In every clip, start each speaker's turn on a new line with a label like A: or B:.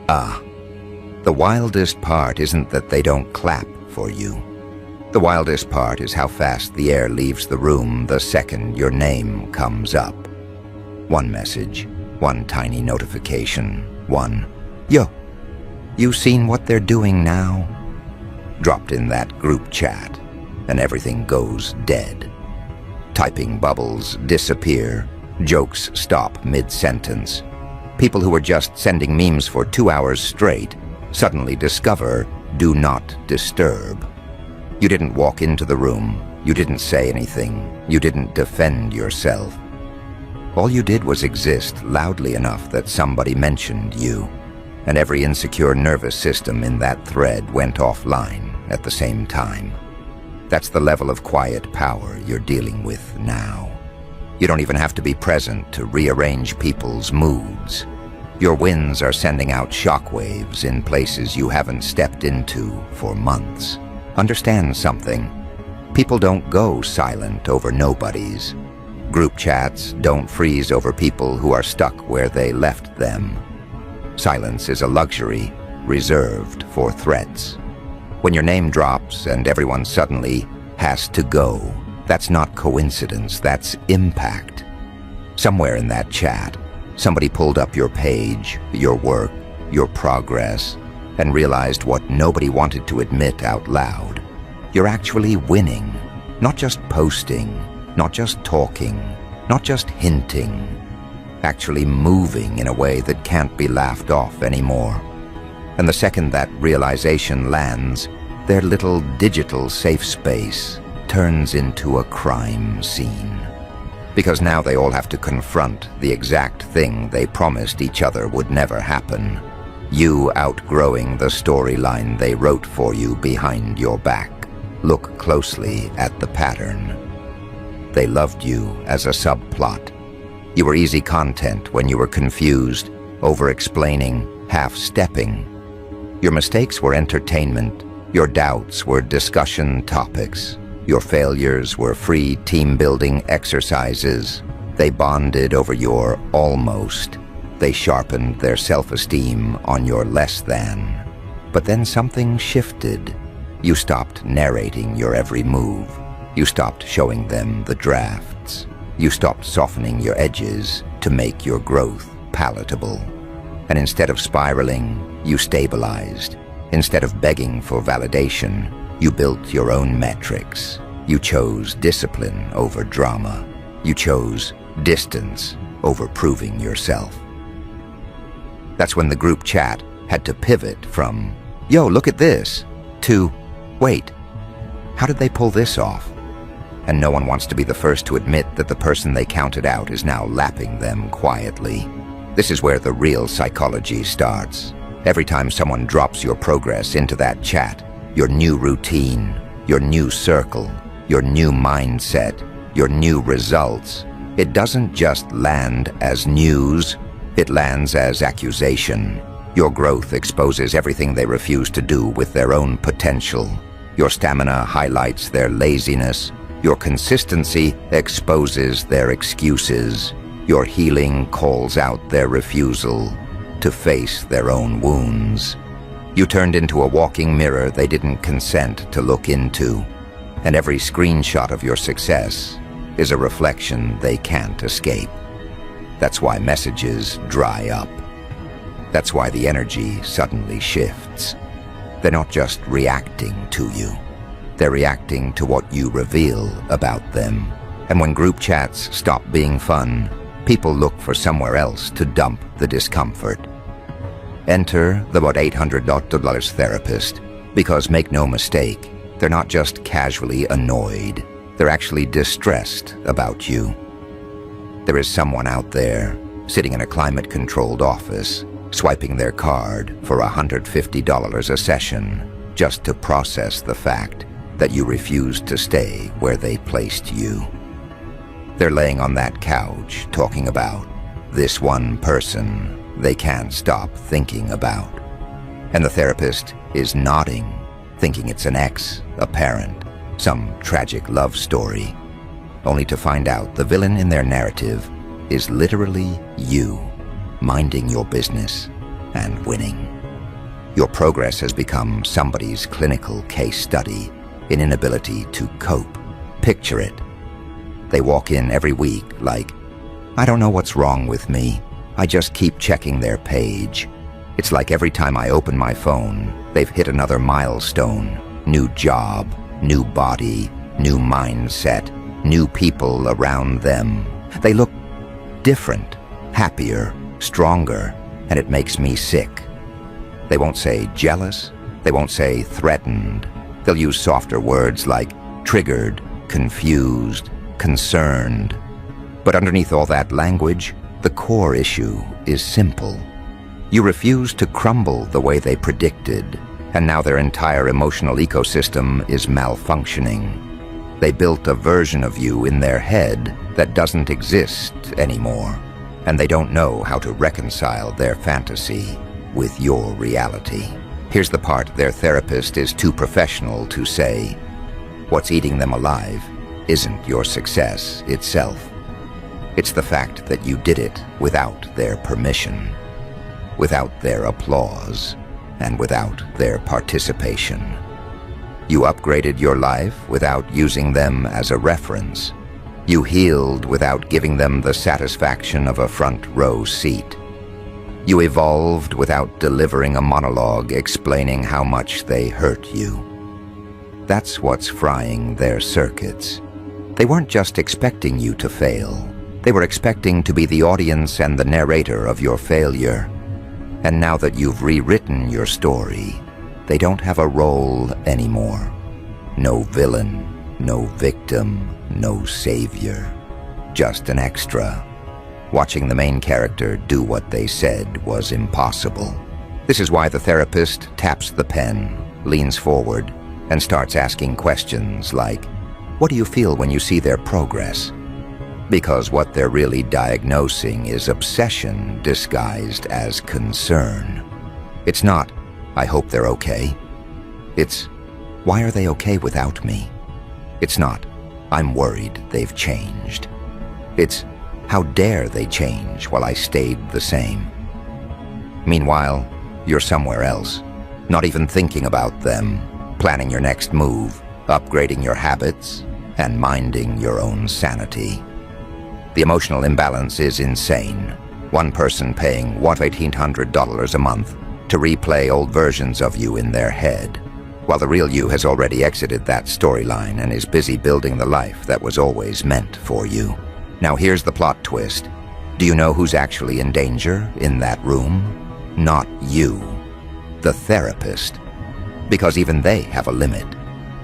A: The wildest part isn't that they don't clap for you. The wildest part is how fast the air leaves the room the second your name comes up. One message, one tiny notification, one, "Yo, you seen what they're doing now?" dropped in that group chat, and everything goes dead. Typing bubbles disappear, jokes stop mid-sentence. People who were just sending memes for 2 hours straight suddenly discover do not disturb. You didn't walk into the room, you didn't say anything, you didn't defend yourself. All you did was exist loudly enough that somebody mentioned you, and every insecure nervous system in that thread went offline at the same time. That's the level of quiet power you're dealing with now. You don't even have to be present to rearrange people's moods. Your wins are sending out shockwaves in places you haven't stepped into for months. Understand something. People don't go silent over nobodies. Group chats don't freeze over people who are stuck where they left them. Silence is a luxury reserved for threats. When your name drops and everyone suddenly has to go, that's not coincidence, that's impact. Somewhere in that chat, somebody pulled up your page, your work, your progress, and realized what nobody wanted to admit out loud. You're actually winning, not just posting, not just talking, not just hinting, actually moving in a way that can't be laughed off anymore. And the second that realization lands, their little digital safe space turns into a crime scene. Because now they all have to confront the exact thing they promised each other would never happen. You outgrowing the storyline they wrote for you behind your back. Look closely at the pattern. They loved you as a subplot. You were easy content when you were confused, over-explaining, half-stepping. Your mistakes were entertainment. Your doubts were discussion topics. Your failures were free team-building exercises. They bonded over your almost. They sharpened their self-esteem on your less than. But then something shifted. You stopped narrating your every move. You stopped showing them the drafts. You stopped softening your edges to make your growth palatable. And instead of spiraling, you stabilized. Instead of begging for validation, you built your own metrics. You chose discipline over drama. You chose distance over proving yourself. That's when the group chat had to pivot from, "Yo, look at this," to, "Wait, how did they pull this off?" And no one wants to be the first to admit that the person they counted out is now lapping them quietly. This is where the real psychology starts. Every time someone drops your progress into that chat, your new routine, your new circle, your new mindset, your new results, it doesn't just land as news, it lands as accusation. Your growth exposes everything they refuse to do with their own potential. Your stamina highlights their laziness. Your consistency exposes their excuses. Your healing calls out their refusal to face their own wounds. You turned into a walking mirror they didn't consent to look into, and every screenshot of your success is a reflection they can't escape. That's why messages dry up. That's why the energy suddenly shifts. They're not just reacting to you. They're reacting to what you reveal about them. And when group chats stop being fun, people look for somewhere else to dump the discomfort. Enter the about $800 therapist, because make no mistake, they're not just casually annoyed. They're actually distressed about you. There is someone out there, sitting in a climate-controlled office, swiping their card for $150 a session, just to process the fact that you refused to stay where they placed you. They're laying on that couch, talking about this one person they can't stop thinking about. And the therapist is nodding, thinking it's an ex, a parent, some tragic love story, only to find out the villain in their narrative is literally you, minding your business and winning. Your progress has become somebody's clinical case study in inability to cope. Picture it. They walk in every week like, I don't know what's wrong with me. I just keep checking their page. It's like every time I open my phone, they've hit another milestone. New job, new body, new mindset, new people around them. They look different, happier, stronger, and it makes me sick. They won't say jealous. They won't say threatened. They'll use softer words like triggered, confused, concerned. But underneath all that language, the core issue is simple. You refuse to crumble the way they predicted, and now their entire emotional ecosystem is malfunctioning. They built a version of you in their head that doesn't exist anymore, and they don't know how to reconcile their fantasy with your reality. Here's the part their therapist is too professional to say. What's eating them alive isn't your success itself. It's the fact that you did it without their permission, without their applause, and without their participation. You upgraded your life without using them as a reference. You healed without giving them the satisfaction of a front row seat. You evolved without delivering a monologue explaining how much they hurt you. That's what's frying their circuits. They weren't just expecting you to fail. They were expecting to be the audience and the narrator of your failure. And now that you've rewritten your story, they don't have a role anymore. No villain, no victim, no savior. Just an extra. Watching the main character do what they said was impossible. This is why the therapist taps the pen, leans forward, and starts asking questions like, what do you feel when you see their progress? Because what they're really diagnosing is obsession disguised as concern. It's not, I hope they're okay. It's, why are they okay without me? It's not, I'm worried they've changed. It's, how dare they change while I stayed the same? Meanwhile, you're somewhere else, not even thinking about them, planning your next move, upgrading your habits, and minding your own sanity. The emotional imbalance is insane. One person paying $1,800 a month to replay old versions of you in their head, while the real you has already exited that storyline and is busy building the life that was always meant for you. Now here's the plot twist. Do you know who's actually in danger in that room? Not you, the therapist. Because even they have a limit.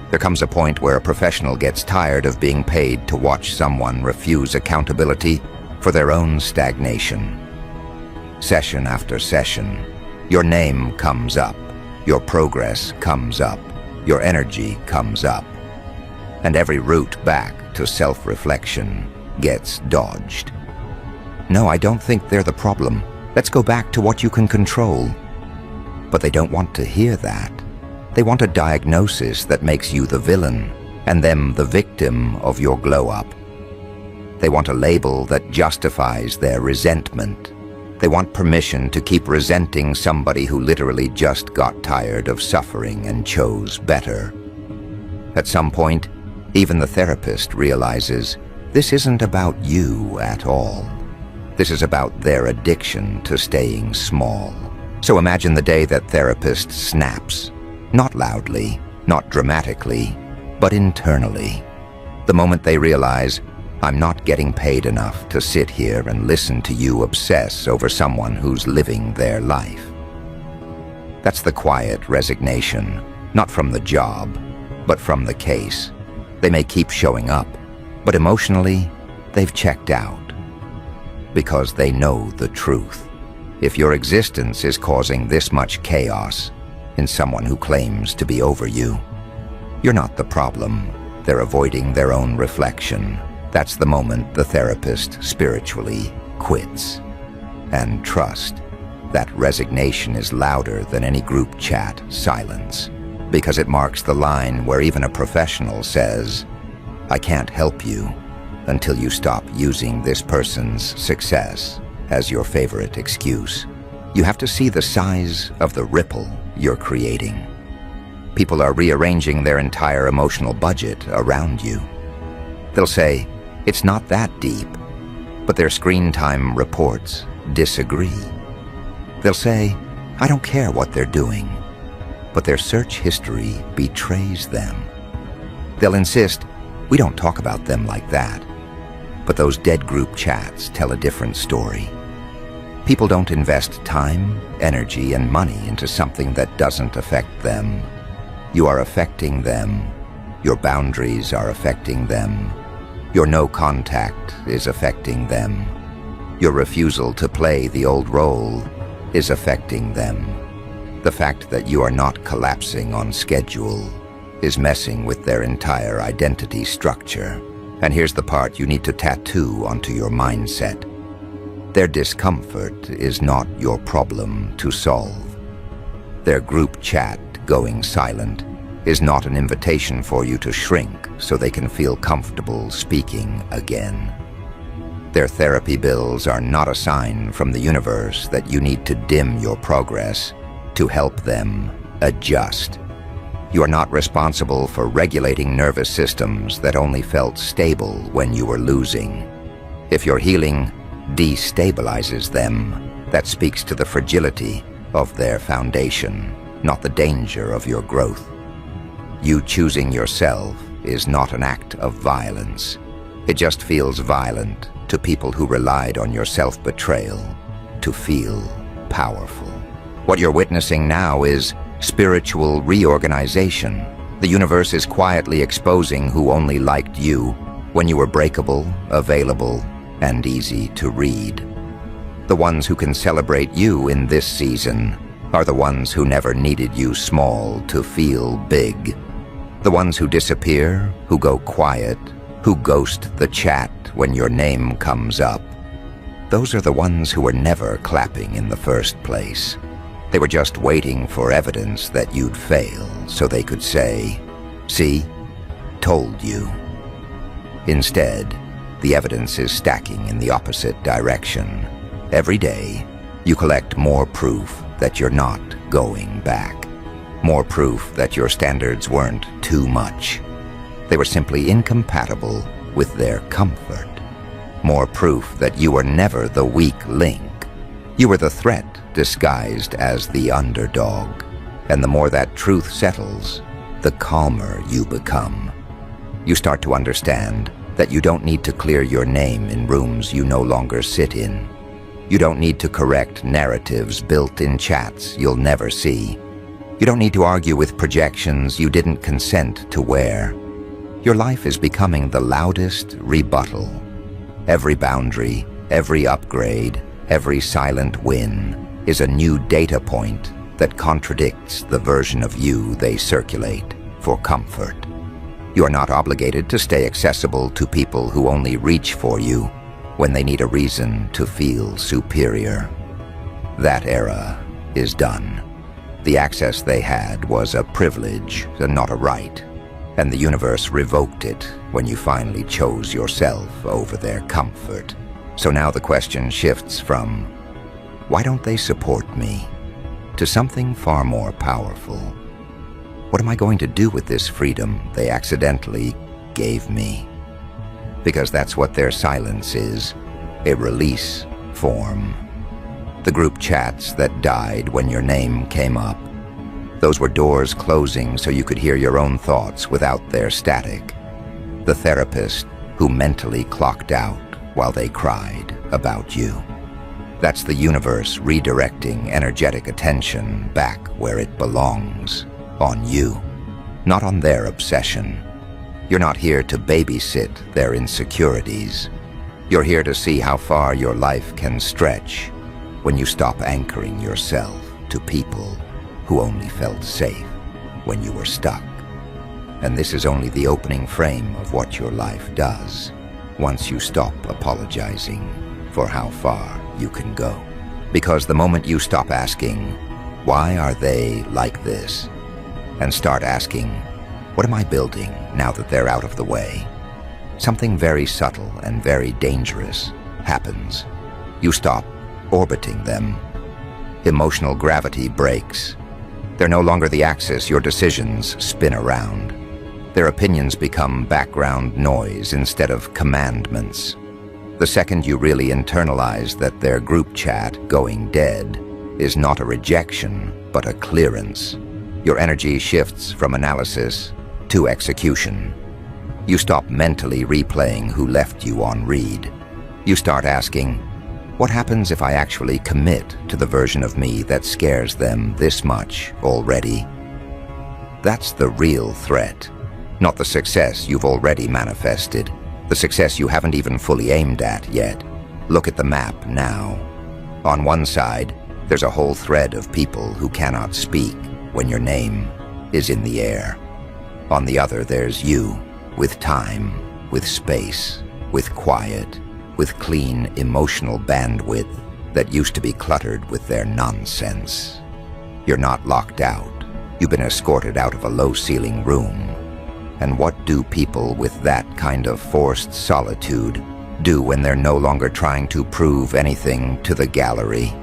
A: There comes a point where a professional gets tired of being paid to watch someone refuse accountability for their own stagnation. Session after session, your name comes up, your progress comes up, your energy comes up, and every route back to self-reflection gets dodged. No, I don't think they're the problem. Let's go back to what you can control. But they don't want to hear that. They want a diagnosis that makes you the villain and them the victim of your glow-up. They want a label that justifies their resentment. They want permission to keep resenting somebody who literally just got tired of suffering and chose better. At some point, even the therapist realizes this isn't about you at all. This is about their addiction to staying small. So imagine the day that therapist snaps. Not loudly, not dramatically, but internally. The moment they realize, I'm not getting paid enough to sit here and listen to you obsess over someone who's living their life. That's the quiet resignation, not from the job, but from the case. They may keep showing up, but emotionally, they've checked out. Because they know the truth. If your existence is causing this much chaos in someone who claims to be over you, you're not the problem. They're avoiding their own reflection. That's the moment the therapist spiritually quits. And trust, that resignation is louder than any group chat silence, because it marks the line where even a professional says, I can't help you until you stop using this person's success as your favorite excuse. You have to see the size of the ripple you're creating. People are rearranging their entire emotional budget around you. They'll say, "It's not that deep," but their screen time reports disagree. They'll say, "I don't care what they're doing," but their search history betrays them. They'll insist, "We don't talk about them like that," but those dead group chats tell a different story. People don't invest time, energy, and money into something that doesn't affect them. You are affecting them. Your boundaries are affecting them. Your no contact is affecting them. Your refusal to play the old role is affecting them. The fact that you are not collapsing on schedule is messing with their entire identity structure. And here's the part you need to tattoo onto your mindset. Their discomfort is not your problem to solve. Their group chat going silent is not an invitation for you to shrink so they can feel comfortable speaking again. Their therapy bills are not a sign from the universe that you need to dim your progress to help them adjust. You are not responsible for regulating nervous systems that only felt stable when you were losing. If your healing destabilizes them, that speaks to the fragility of their foundation, not the danger of your growth. You choosing yourself is not an act of violence. It just feels violent to people who relied on your self-betrayal to feel powerful. What you're witnessing now is spiritual reorganization. The universe is quietly exposing who only liked you when you were breakable, available, and easy to read. The ones who can celebrate you in this season are the ones who never needed you small to feel big. The ones who disappear, who go quiet, who ghost the chat when your name comes up. Those are the ones who were never clapping in the first place. They were just waiting for evidence that you'd fail so they could say, "See, told you." Instead, the evidence is stacking in the opposite direction. Every day, you collect more proof that you're not going back. More proof that your standards weren't too much. They were simply incompatible with their comfort. More proof that you were never the weak link. You were the threat disguised as the underdog. And the more that truth settles, the calmer you become. You start to understand that you don't need to clear your name in rooms you no longer sit in. You don't need to correct narratives built in chats you'll never see. You don't need to argue with projections you didn't consent to wear. Your life is becoming the loudest rebuttal. Every boundary, every upgrade, every silent win is a new data point that contradicts the version of you they circulate for comfort. You are not obligated to stay accessible to people who only reach for you when they need a reason to feel superior. That era is done. The access they had was a privilege and not a right, and the universe revoked it when you finally chose yourself over their comfort. So now the question shifts from, "Why don't they support me?" to something far more powerful. What am I going to do with this freedom they accidentally gave me? Because that's what their silence is, a release form. The group chats that died when your name came up. Those were doors closing so you could hear your own thoughts without their static. The therapist who mentally clocked out while they cried about you. That's the universe redirecting energetic attention back where it belongs, on you, not on their obsession. You're not here to babysit their insecurities. You're here to see how far your life can stretch when you stop anchoring yourself to people who only felt safe when you were stuck. And this is only the opening frame of what your life does once you stop apologizing for how far you can go. Because the moment you stop asking, "Why are they like this?" and start asking, "What am I building now that they're out of the way?" something very subtle and very dangerous happens. You stop orbiting them. Emotional gravity breaks. They're no longer the axis your decisions spin around. Their opinions become background noise instead of commandments. The second you really internalize that their group chat going dead is not a rejection, but a clearance, your energy shifts from analysis to execution. You stop mentally replaying who left you on read. You start asking, what happens if I actually commit to the version of me that scares them this much already? That's the real threat, not the success you've already manifested, the success you haven't even fully aimed at yet. Look at the map now. On one side, there's a whole thread of people who cannot speak when your name is in the air. On the other, there's you, with time, with space, with quiet, with clean emotional bandwidth that used to be cluttered with their nonsense. You're not locked out. You've been escorted out of a low-ceiling room. And what do people with that kind of forced solitude do when they're no longer trying to prove anything to the gallery?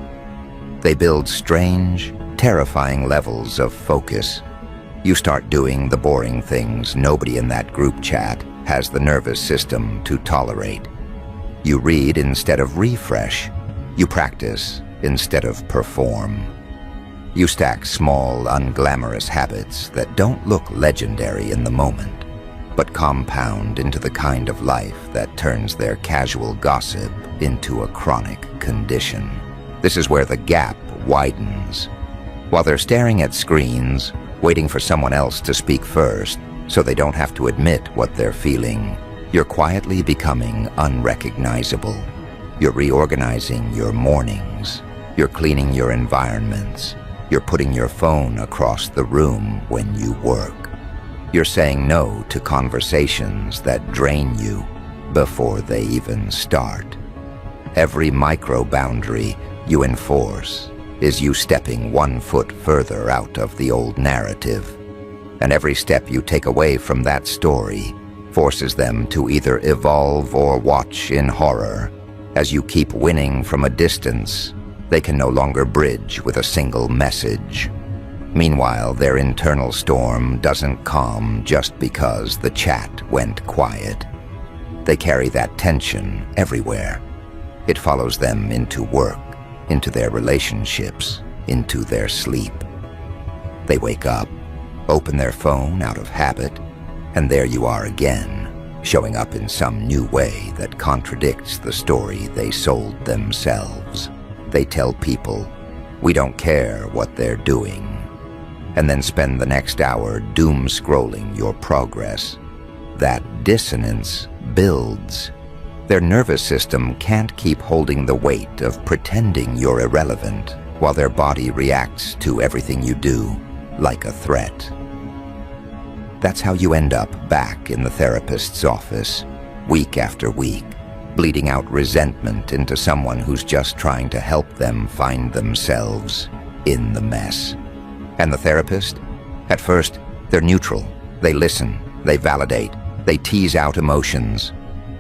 A: They build strange, terrifying levels of focus. You start doing the boring things nobody in that group chat has the nervous system to tolerate. You read instead of refresh. You practice instead of perform. You stack small, unglamorous habits that don't look legendary in the moment, but compound into the kind of life that turns their casual gossip into a chronic condition. This is where the gap widens. While they're staring at screens, waiting for someone else to speak first, so they don't have to admit what they're feeling, you're quietly becoming unrecognizable. You're reorganizing your mornings. You're cleaning your environments. You're putting your phone across the room when you work. You're saying no to conversations that drain you before they even start. Every micro-boundary you enforce is you stepping 1 foot further out of the old narrative. And every step you take away from that story forces them to either evolve or watch in horror. As you keep winning from a distance, they can no longer bridge with a single message. Meanwhile, their internal storm doesn't calm just because the chat went quiet. They carry that tension everywhere. It follows them into work, into their relationships, into their sleep. They wake up, open their phone out of habit, and there you are again, showing up in some new way that contradicts the story they sold themselves. They tell people, we don't care what they're doing, and then spend the next hour doom-scrolling your progress. That dissonance builds. Their nervous system can't keep holding the weight of pretending you're irrelevant while their body reacts to everything you do like a threat. That's how you end up back in the therapist's office, week after week, bleeding out resentment into someone who's just trying to help them find themselves in the mess. And the therapist? At first, they're neutral. They listen, they validate, they tease out emotions.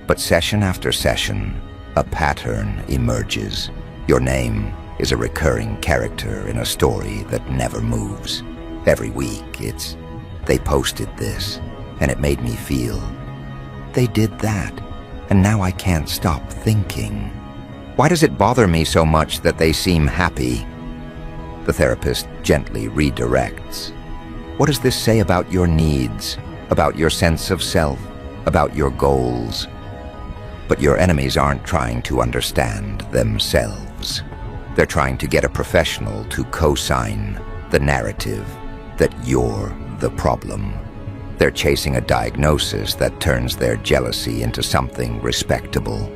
A: But session after session, a pattern emerges. Your name is a recurring character in a story that never moves. Every week, it's, they posted this, and it made me feel. They did that, and now I can't stop thinking. Why does it bother me so much that they seem happy? The therapist gently redirects. What does this say about your needs, about your sense of self, about your goals? But your enemies aren't trying to understand themselves. They're trying to get a professional to co-sign the narrative that you're the problem. They're chasing a diagnosis that turns their jealousy into something respectable.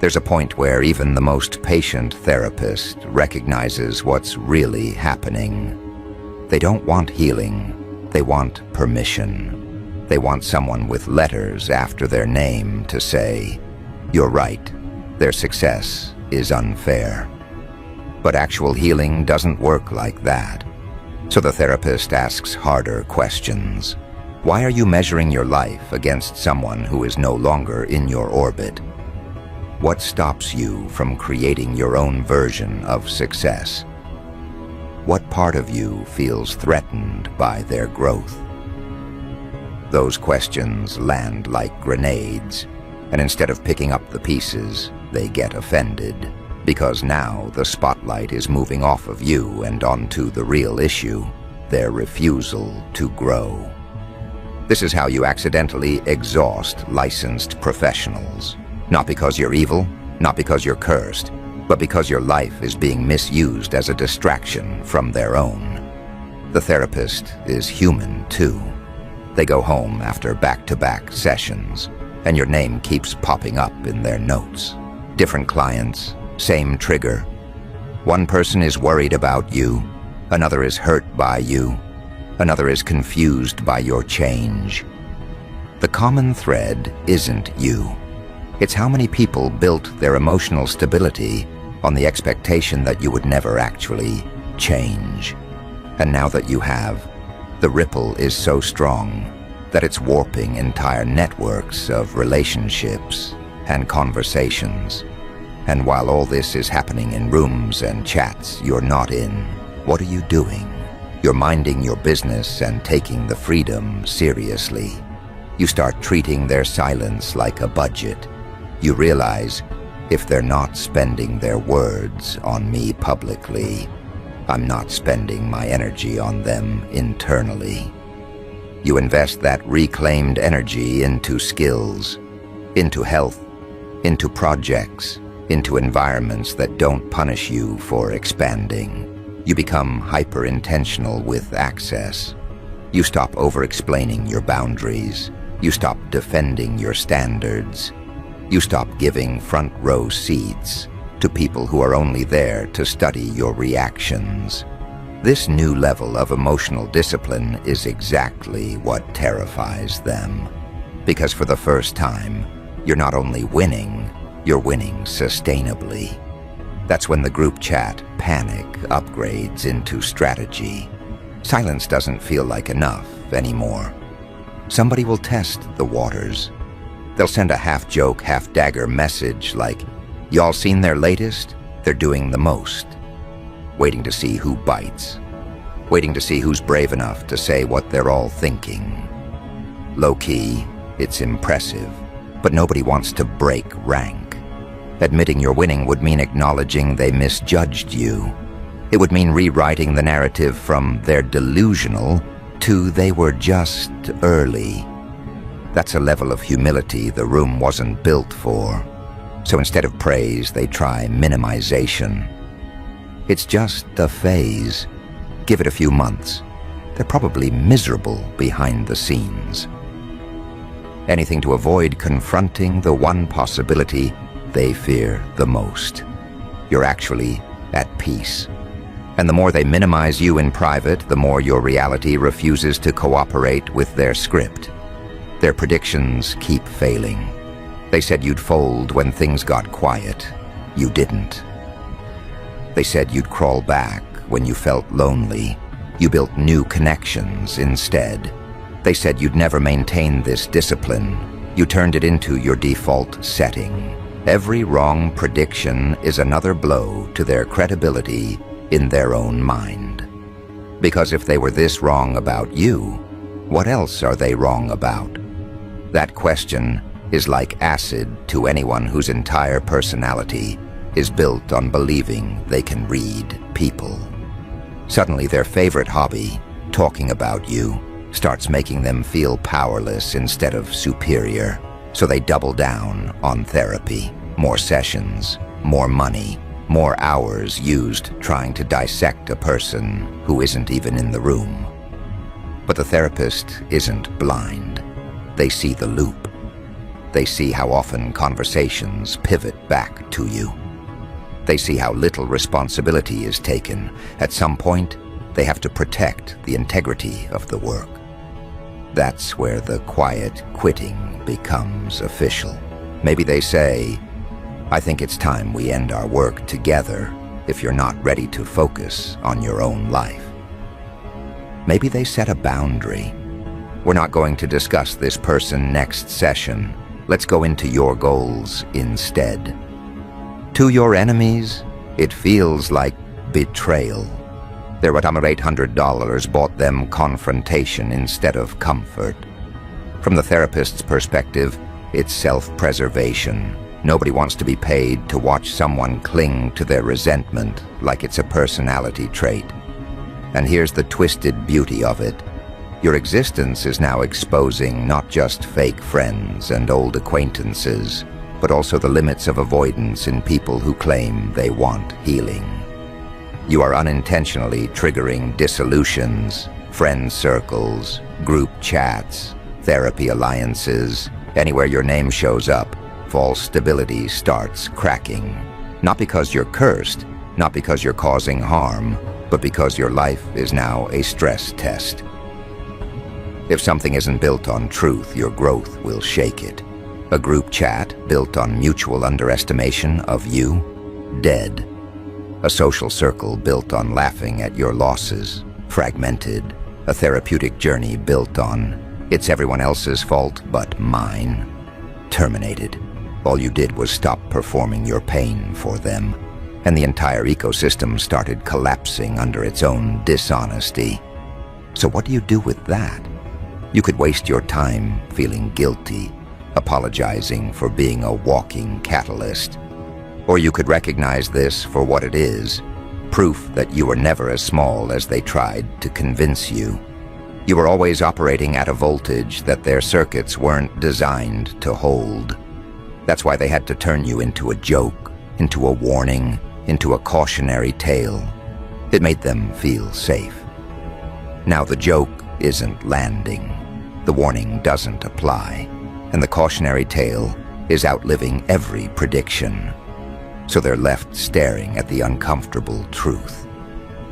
A: There's a point where even the most patient therapist recognizes what's really happening. They don't want healing, they want permission. They want someone with letters after their name to say, you're right, their success is unfair. But actual healing doesn't work like that. So the therapist asks harder questions. Why are you measuring your life against someone who is no longer in your orbit? What stops you from creating your own version of success? What part of you feels threatened by their growth? Those questions land like grenades, and instead of picking up the pieces, they get offended, because now the spotlight is moving off of you and onto the real issue, their refusal to grow. This is how you accidentally exhaust licensed professionals. Not because you're evil, not because you're cursed, but because your life is being misused as a distraction from their own. The therapist is human too. They go home after back-to-back sessions, and your name keeps popping up in their notes. Different clients, same trigger. One person is worried about you, another is hurt by you, another is confused by your change. The common thread isn't you. It's how many people built their emotional stability on the expectation that you would never actually change. And now that you have, the ripple is so strong that it's warping entire networks of relationships and conversations. And while all this is happening in rooms and chats you're not in, what are you doing? You're minding your business and taking the freedom seriously. You start treating their silence like a budget. You realize, if they're not spending their words on me publicly, I'm not spending my energy on them internally. You invest that reclaimed energy into skills, into health, into projects, into environments that don't punish you for expanding. You become hyper-intentional with access. You stop over-explaining your boundaries. You stop defending your standards. You stop giving front-row seats to people who are only there to study your reactions. This new level of emotional discipline is exactly what terrifies them. Because for the first time, you're not only winning, you're winning sustainably. That's when the group chat panic upgrades into strategy. Silence doesn't feel like enough anymore. Somebody will test the waters. They'll send a half-joke, half-dagger message like, "Y'all seen their latest? They're doing the most." Waiting to see who bites. Waiting to see who's brave enough to say what they're all thinking. Low-key, it's impressive, but nobody wants to break rank. Admitting you're winning would mean acknowledging they misjudged you. It would mean rewriting the narrative from "they're delusional" to "they were just early." That's a level of humility the room wasn't built for. So instead of praise, they try minimization. It's just a phase. Give it a few months. They're probably miserable behind the scenes. Anything to avoid confronting the one possibility they fear the most. You're actually at peace. And the more they minimize you in private, the more your reality refuses to cooperate with their script. Their predictions keep failing. They said you'd fold when things got quiet. You didn't. They said you'd crawl back when you felt lonely. You built new connections instead. They said you'd never maintain this discipline. You turned it into your default setting. Every wrong prediction is another blow to their credibility in their own mind. Because if they were this wrong about you, what else are they wrong about? That question is like acid to anyone whose entire personality is built on believing they can read people. Suddenly their favorite hobby, talking about you, starts making them feel powerless instead of superior. So they double down on therapy. More sessions, more money, more hours used trying to dissect a person who isn't even in the room. But the therapist isn't blind. They see the loop. They see how often conversations pivot back to you. They see how little responsibility is taken. At some point, they have to protect the integrity of the work. That's where the quiet quitting becomes official. Maybe they say, "I think it's time we end our work together if you're not ready to focus on your own life." Maybe they set a boundary. "We're not going to discuss this person next session. Let's go into your goals instead." To your enemies, it feels like betrayal. Their $800 bought them confrontation instead of comfort. From the therapist's perspective, it's self-preservation. Nobody wants to be paid to watch someone cling to their resentment like it's a personality trait. And here's the twisted beauty of it. Your existence is now exposing not just fake friends and old acquaintances, but also the limits of avoidance in people who claim they want healing. You are unintentionally triggering dissolutions, friend circles, group chats, therapy alliances. Anywhere your name shows up, false stability starts cracking. Not because you're cursed, not because you're causing harm, but because your life is now a stress test. If something isn't built on truth, your growth will shake it. A group chat built on mutual underestimation of you, dead. A social circle built on laughing at your losses, fragmented. A therapeutic journey built on, it's everyone else's fault but mine, terminated. All you did was stop performing your pain for them, and the entire ecosystem started collapsing under its own dishonesty. So what do you do with that? You could waste your time feeling guilty, apologizing for being a walking catalyst. Or you could recognize this for what it is, proof that you were never as small as they tried to convince you. You were always operating at a voltage that their circuits weren't designed to hold. That's why they had to turn you into a joke, into a warning, into a cautionary tale. It made them feel safe. Now the joke isn't landing. The warning doesn't apply, and the cautionary tale is outliving every prediction. So they're left staring at the uncomfortable truth.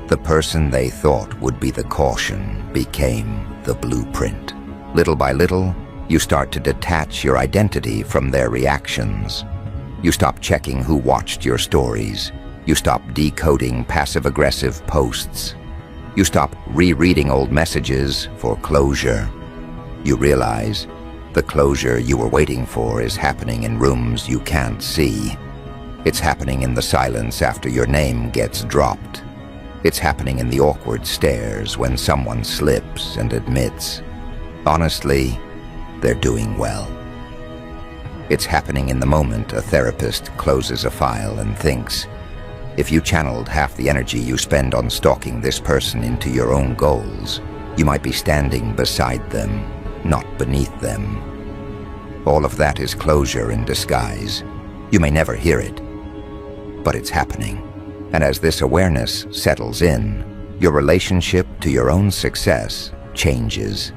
A: The person they thought would be the caution became the blueprint. Little by little, you start to detach your identity from their reactions. You stop checking who watched your stories. You stop decoding passive-aggressive posts. You stop rereading old messages for closure. You realize the closure you were waiting for is happening in rooms you can't see. It's happening in the silence after your name gets dropped. It's happening in the awkward stares when someone slips and admits, honestly, they're doing well. It's happening in the moment a therapist closes a file and thinks, if you channeled half the energy you spend on stalking this person into your own goals, you might be standing beside them, not beneath them. All of that is closure in disguise. You may never hear it, but it's happening. And as this awareness settles in, your relationship to your own success changes.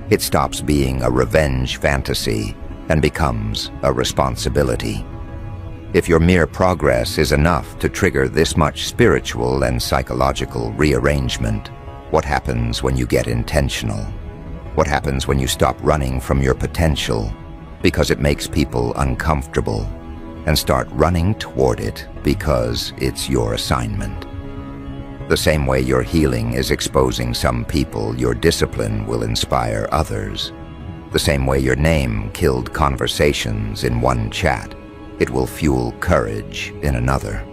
A: It stops being a revenge fantasy and becomes a responsibility. If your mere progress is enough to trigger this much spiritual and psychological rearrangement, what happens when you get intentional? What happens when you stop running from your potential because it makes people uncomfortable and start running toward it because it's your assignment? The same way your healing is exposing some people, your discipline will inspire others. The same way your name killed conversations in one chat, it will fuel courage in another.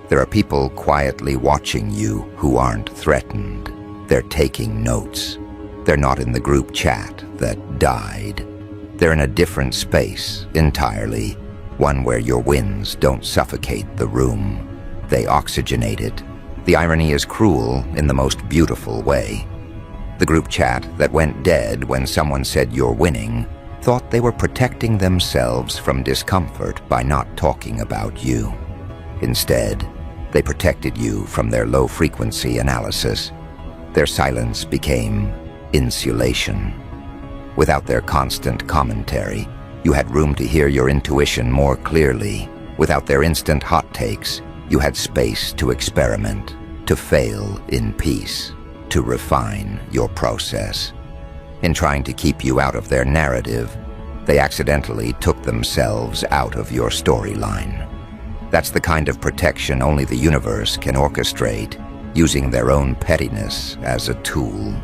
A: There are people quietly watching you who aren't threatened. They're taking notes. They're not in the group chat that died. They're in a different space entirely, one where your wins don't suffocate the room. They oxygenate it. The irony is cruel in the most beautiful way. The group chat that went dead when someone said you're winning thought they were protecting themselves from discomfort by not talking about you. Instead, they protected you from their low-frequency analysis. Their silence became insulation. Without their constant commentary, you had room to hear your intuition more clearly. Without their instant hot takes, you had space to experiment, to fail in peace, to refine your process. In trying to keep you out of their narrative, they accidentally took themselves out of your storyline. That's the kind of protection only the universe can orchestrate, using their own pettiness as a tool.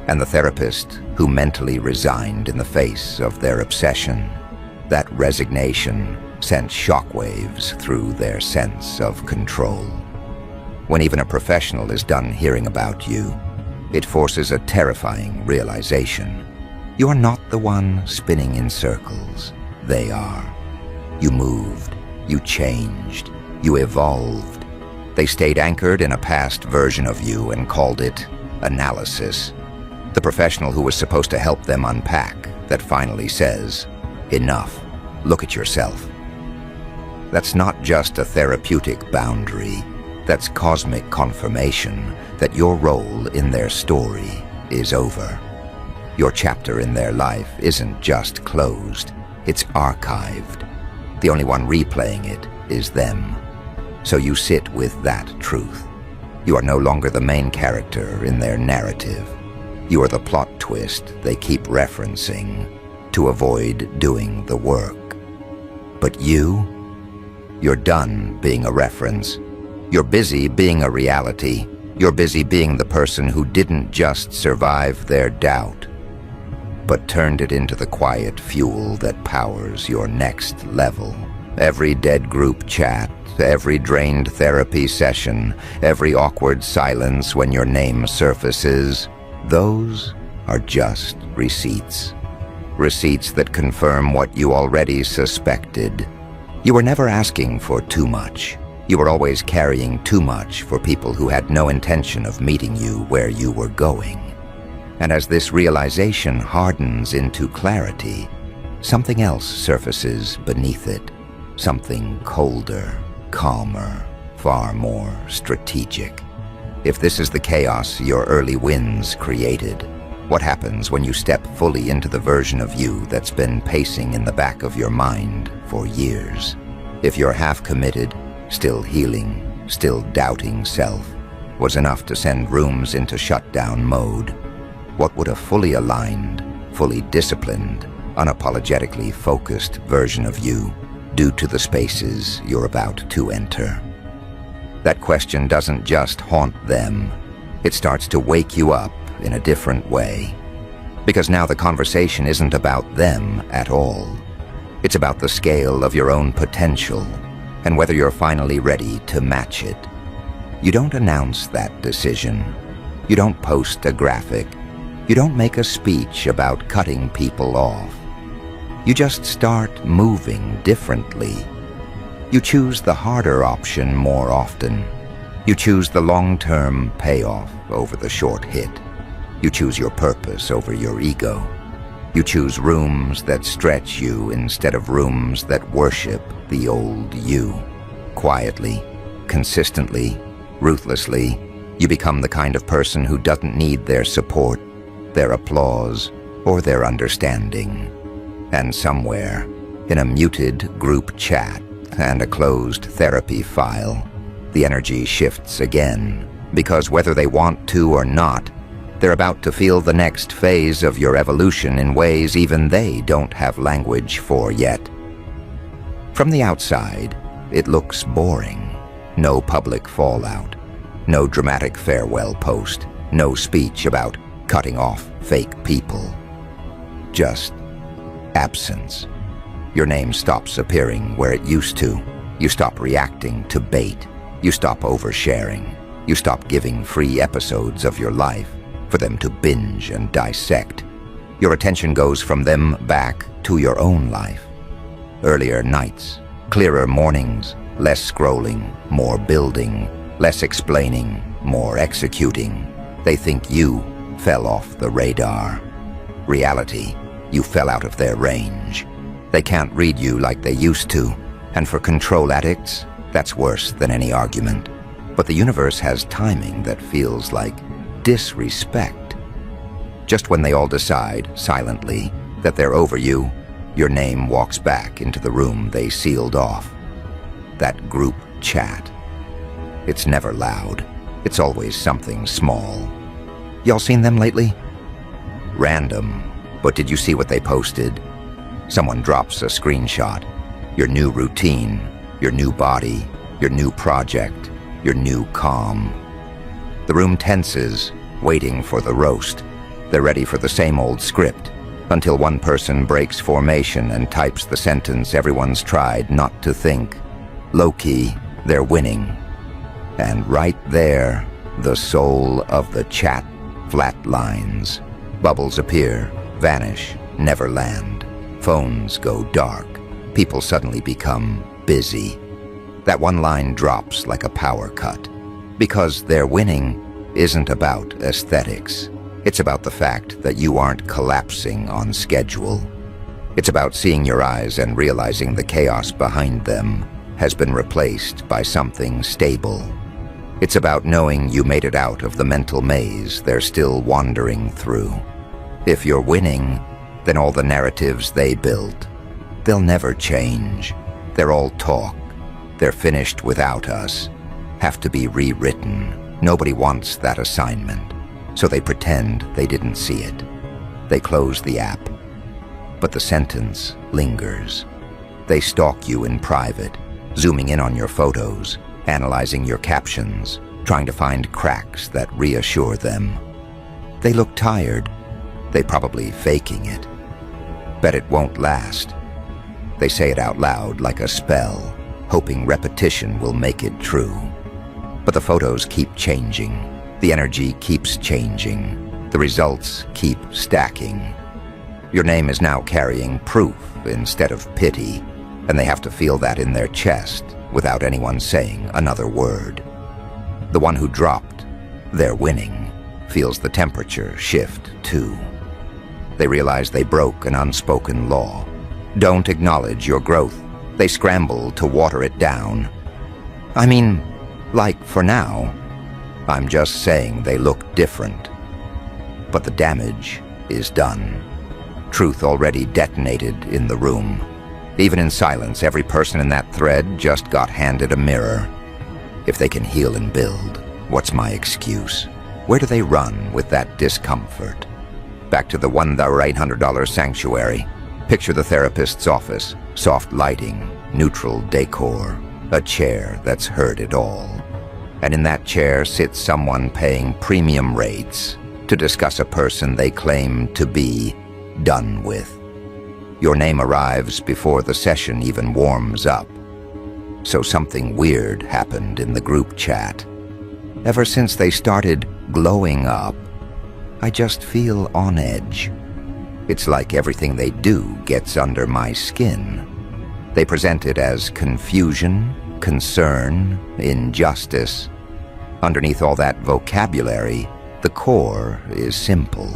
A: And the therapist who mentally resigned in the face of their obsession, that resignation sent shockwaves through their sense of control. when even a professional is done hearing about you, it forces a terrifying realization. You are not the one spinning in circles. They are. You moved. You changed. You evolved. They stayed anchored in a past version of you and called it analysis. The professional who was supposed to help them unpack that finally says, "Enough. Look at yourself." That's not just a therapeutic boundary. That's cosmic confirmation that your role in their story is over. Your chapter in their life isn't just closed, it's archived. The only one replaying it is them. So you sit with that truth. You are no longer the main character in their narrative. You are the plot twist they keep referencing to avoid doing the work. But you're done being a reference. You're busy being a reality. You're busy being the person who didn't just survive their doubt, but turned it into the quiet fuel that powers your next level. Every dead group chat, every drained therapy session, every awkward silence when your name surfaces, those are just receipts. Receipts that confirm what you already suspected. You were never asking for too much. You were always carrying too much for people who had no intention of meeting you where you were going. And as this realization hardens into clarity, something else surfaces beneath it. Something colder, calmer, far more strategic. If this is the chaos your early wins created, what happens when you step fully into the version of you that's been pacing in the back of your mind for years? If you're half committed, still healing, still doubting self, was enough to send rooms into shutdown mode, what would a fully aligned, fully disciplined, unapologetically focused version of you do to the spaces you're about to enter? That question doesn't just haunt them, it starts to wake you up in a different way. Because now the conversation isn't about them at all. It's about the scale of your own potential and whether you're finally ready to match it. You don't announce that decision. You don't post a graphic. You don't make a speech about cutting people off. You just start moving differently. You choose the harder option more often. You choose the long-term payoff over the short hit. You choose your purpose over your ego. You choose rooms that stretch you instead of rooms that worship the old you. Quietly, consistently, ruthlessly, you become the kind of person who doesn't need their support, their applause, or their understanding. And somewhere, in a muted group chat and a closed therapy file, the energy shifts again, because whether they want to or not, they're about to feel the next phase of your evolution in ways even they don't have language for yet. From the outside, it looks boring. No public fallout. No dramatic farewell post. No speech about cutting off fake people. Just absence. Your name stops appearing where it used to. You stop reacting to bait. You stop oversharing. You stop giving free episodes of your life for them to binge and dissect. Your attention goes from them back to your own life. Earlier nights, clearer mornings, less scrolling, more building, less explaining, more executing. They think you fell off the radar. Reality, you fell out of their range. They can't read you like they used to, and for control addicts, that's worse than any argument. But the universe has timing that feels like disrespect. Just when they all decide, silently, that they're over you, your name walks back into the room they sealed off. That group chat. It's never loud. It's always something small. Y'all seen them lately? Random, but did you see what they posted? Someone drops a screenshot. Your new routine, your new body, your new project, your new calm. The room tenses, waiting for the roast. They're ready for the same old script, until one person breaks formation and types the sentence everyone's tried not to think. Low-key, they're winning. And right there, the soul of the chat flatlines. Bubbles appear, vanish, never land. Phones go dark. People suddenly become busy. That one line drops like a power cut. Because their winning isn't about aesthetics. It's about the fact that you aren't collapsing on schedule. It's about seeing your eyes and realizing the chaos behind them has been replaced by something stable. It's about knowing you made it out of the mental maze they're still wandering through. If you're winning, then all the narratives they built, they'll never change. They're all talk. They're finished without us. Have to be rewritten. Nobody wants that assignment, so they pretend they didn't see it. They close the app, but the sentence lingers. They stalk you in private, zooming in on your photos, analyzing your captions, trying to find cracks that reassure them. They look tired. They probably faking it. Bet it won't last. They say it out loud like a spell, hoping repetition will make it true. But the photos keep changing. The energy keeps changing. The results keep stacking. Your name is now carrying proof instead of pity, and they have to feel that in their chest without anyone saying another word. The one who dropped, their winning, feels the temperature shift too. They realize they broke an unspoken law. Don't acknowledge your growth. They scramble to water it down. I mean, like for now, I'm just saying they look different. But the damage is done. Truth already detonated in the room. Even in silence, every person in that thread just got handed a mirror. If they can heal and build, what's my excuse? Where do they run with that discomfort? Back to the $1,800 sanctuary. Picture the therapist's office, soft lighting, neutral decor, a chair that's heard it all. And in that chair sits someone paying premium rates to discuss a person they claim to be done with. Your name arrives before the session even warms up. So something weird happened in the group chat. Ever since they started glowing up, I just feel on edge. It's like everything they do gets under my skin. They present it as confusion, concern, injustice. Underneath all that vocabulary, the core is simple.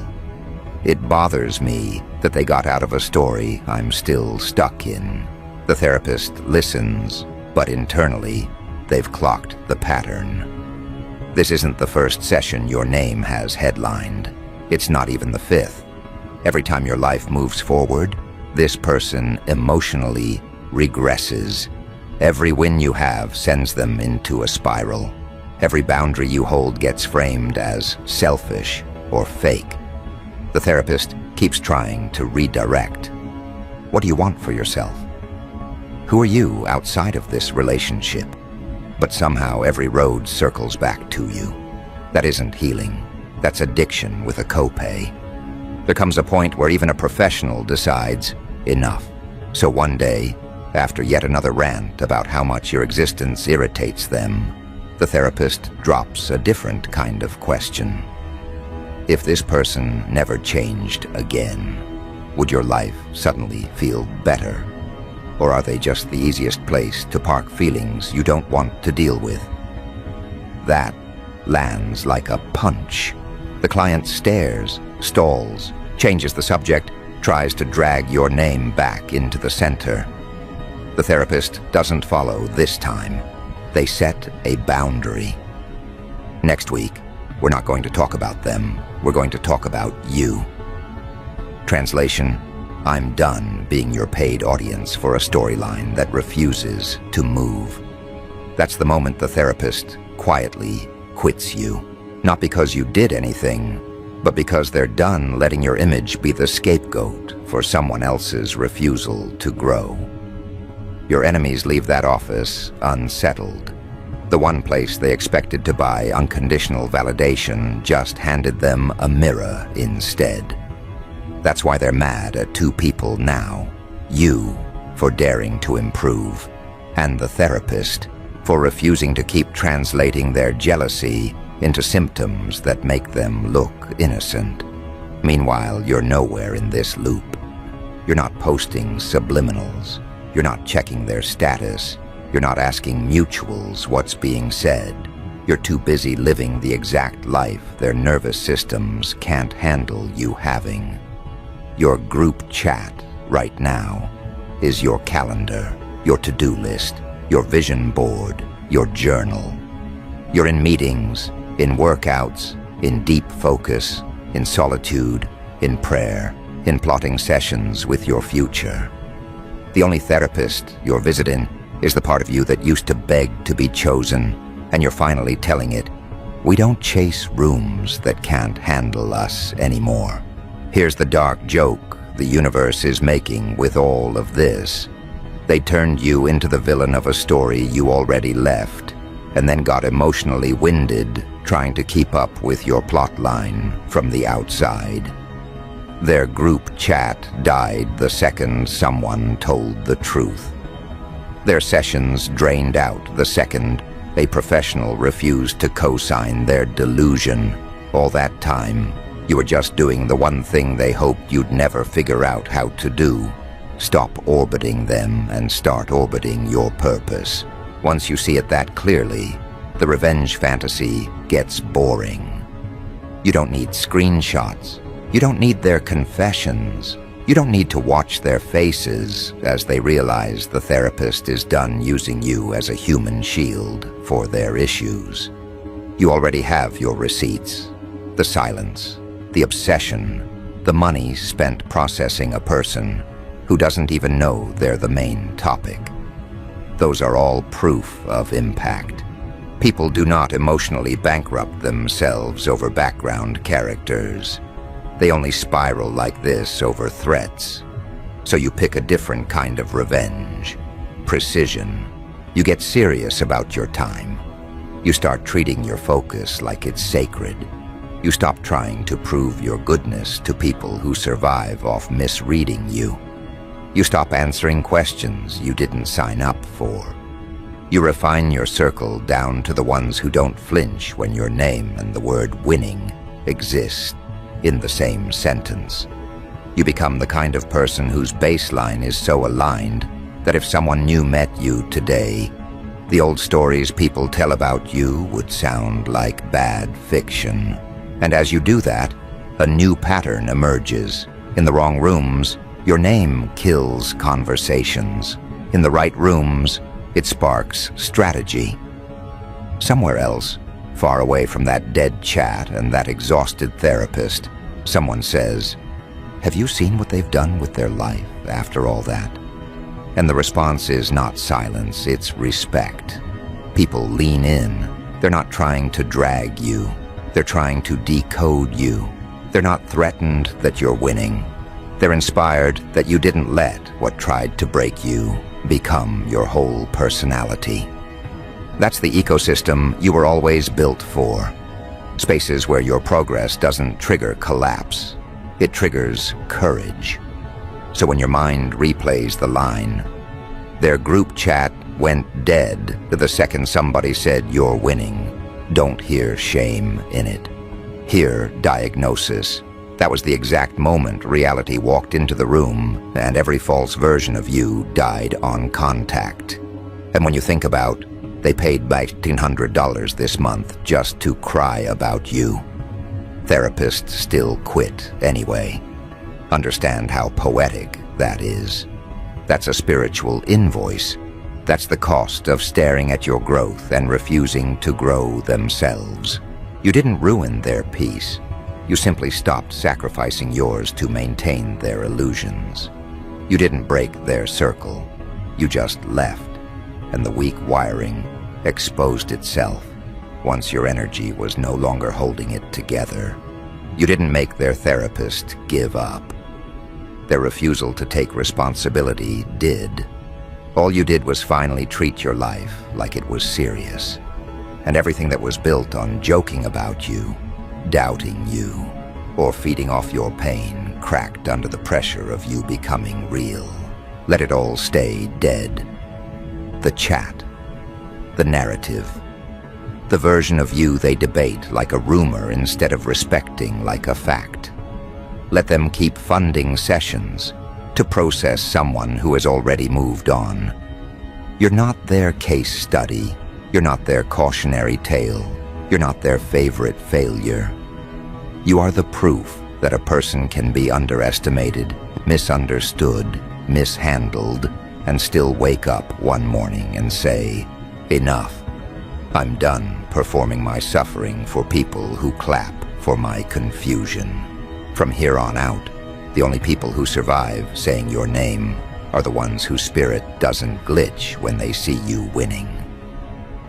A: It bothers me that they got out of a story I'm still stuck in. The therapist listens, but internally, they've clocked the pattern. This isn't the first session your name has headlined. It's not even the fifth. Every time your life moves forward, this person emotionally regresses. Every win you have sends them into a spiral. Every boundary you hold gets framed as selfish or fake. The therapist keeps trying to redirect. What do you want for yourself? Who are you outside of this relationship? But somehow every road circles back to you. That isn't healing. That's addiction with a copay. There comes a point where even a professional decides enough. So one day, after yet another rant about how much your existence irritates them, the therapist drops a different kind of question. If this person never changed again, would your life suddenly feel better? Or are they just the easiest place to park feelings you don't want to deal with? That lands like a punch. The client stares, stalls, changes the subject, tries to drag your name back into the center. The therapist doesn't follow this time. They set a boundary. Next week, we're not going to talk about them. We're going to talk about you. Translation: I'm done being your paid audience for a storyline that refuses to move. That's the moment the therapist quietly quits you. Not because you did anything, but because they're done letting your image be the scapegoat for someone else's refusal to grow. Your enemies leave that office unsettled. The one place they expected to buy unconditional validation just handed them a mirror instead. That's why they're mad at two people now. You, for daring to improve, and the therapist, for refusing to keep translating their jealousy into symptoms that make them look innocent. Meanwhile, you're nowhere in this loop. You're not posting subliminals. You're not checking their status. You're not asking mutuals what's being said. You're too busy living the exact life their nervous systems can't handle you having. Your group chat right now is your calendar, your to-do list, your vision board, your journal. You're in meetings, in workouts, in deep focus, in solitude, in prayer, in plotting sessions with your future. The only therapist you're visiting is the part of you that used to beg to be chosen, and you're finally telling it, we don't chase rooms that can't handle us anymore. Here's the dark joke the universe is making with all of this. They turned you into the villain of a story you already left, and then got emotionally winded trying to keep up with your plotline from the outside. Their group chat died the second someone told the truth. Their sessions drained out the second a professional refused to co-sign their delusion. All that time, you were just doing the one thing they hoped you'd never figure out how to do. Stop orbiting them and start orbiting your purpose. Once you see it that clearly, the revenge fantasy gets boring. You don't need screenshots. You don't need their confessions. You don't need to watch their faces as they realize the therapist is done using you as a human shield for their issues. You already have your receipts, the silence, the obsession, the money spent processing a person who doesn't even know they're the main topic. Those are all proof of impact. People do not emotionally bankrupt themselves over background characters. They only spiral like this over threats. So you pick a different kind of revenge. Precision. You get serious about your time. You start treating your focus like it's sacred. You stop trying to prove your goodness to people who survive off misreading you. You stop answering questions you didn't sign up for. You refine your circle down to the ones who don't flinch when your name and the word winning exist in the same sentence. You become the kind of person whose baseline is so aligned that if someone new met you today, the old stories people tell about you would sound like bad fiction. And as you do that, a new pattern emerges. In the wrong rooms, your name kills conversations. In the right rooms, it sparks strategy. Somewhere else, far away from that dead chat and that exhausted therapist, someone says, "Have you seen what they've done with their life after all that?" And the response is not silence, it's respect. People lean in. They're not trying to drag you. They're trying to decode you. They're not threatened that you're winning. They're inspired that you didn't let what tried to break you become your whole personality. That's the ecosystem you were always built for. Spaces where your progress doesn't trigger collapse. It triggers courage. So when your mind replays the line, their group chat went dead the second somebody said you're winning, don't hear shame in it. Hear diagnosis. That was the exact moment reality walked into the room and every false version of you died on contact. And when you think about, they paid $1,900 this month just to cry about you. Therapists still quit anyway. Understand how poetic that is. That's a spiritual invoice. That's the cost of staring at your growth and refusing to grow themselves. You didn't ruin their peace. You simply stopped sacrificing yours to maintain their illusions. You didn't break their circle. You just left, and the weak wiring exposed itself once your energy was no longer holding it together. You didn't make their therapist give up. Their refusal to take responsibility did. All you did was finally treat your life like it was serious. And everything that was built on joking about you, doubting you, or feeding off your pain cracked under the pressure of you becoming real. Let it all stay dead. The chat. the narrative. The version of you they debate like a rumor instead of respecting like a fact. Let them keep funding sessions to process someone who has already moved on. You're not their case study. You're not their cautionary tale. You're not their favorite failure. You are the proof that a person can be underestimated, misunderstood, mishandled, and still wake up one morning and say, "Enough. I'm done performing my suffering for people who clap for my confusion." From here on out, the only people who survive saying your name are the ones whose spirit doesn't glitch when they see you winning.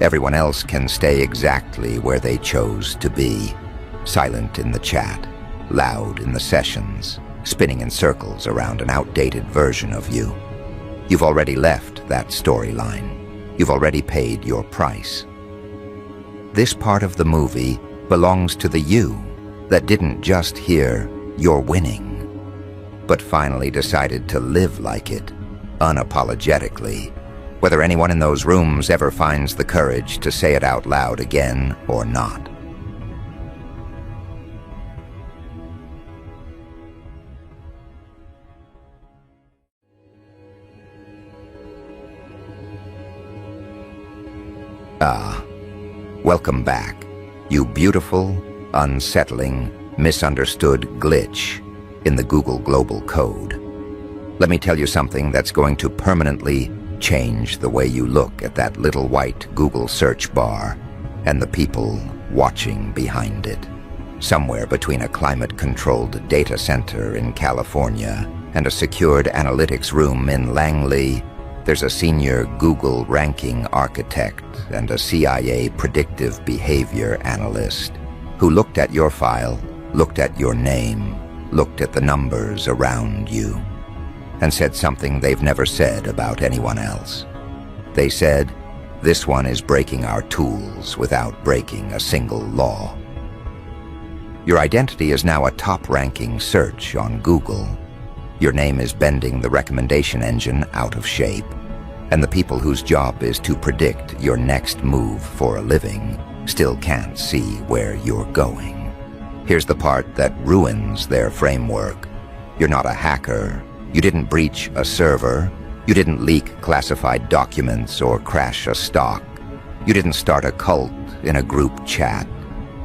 A: Everyone else can stay exactly where they chose to be, silent in the chat, loud in the sessions, spinning in circles around an outdated version of you. You've already left that storyline. You've already paid your price. This part of the movie belongs to the you that didn't just hear "you're winning," but finally decided to live like it, unapologetically, whether anyone in those rooms ever finds the courage to say it out loud again or not. Welcome back, you beautiful, unsettling, misunderstood glitch in the Google Global Code. Let me tell you something that's going to permanently change the way you look at that little white Google search bar and the people watching behind it. Somewhere between a climate-controlled data center in California and a secured analytics room in Langley, there's a senior Google ranking architect and a CIA predictive behavior analyst who looked at your file, looked at your name, looked at the numbers around you, and said something they've never said about anyone else. They said, "This one is breaking our tools without breaking a single law." Your identity is now a top-ranking search on Google. Your name is bending the recommendation engine out of shape, and the people whose job is to predict your next move for a living still can't see where you're going. Here's the part that ruins their framework. You're not a hacker. You didn't breach a server. You didn't leak classified documents or crash a stock. You didn't start a cult in a group chat.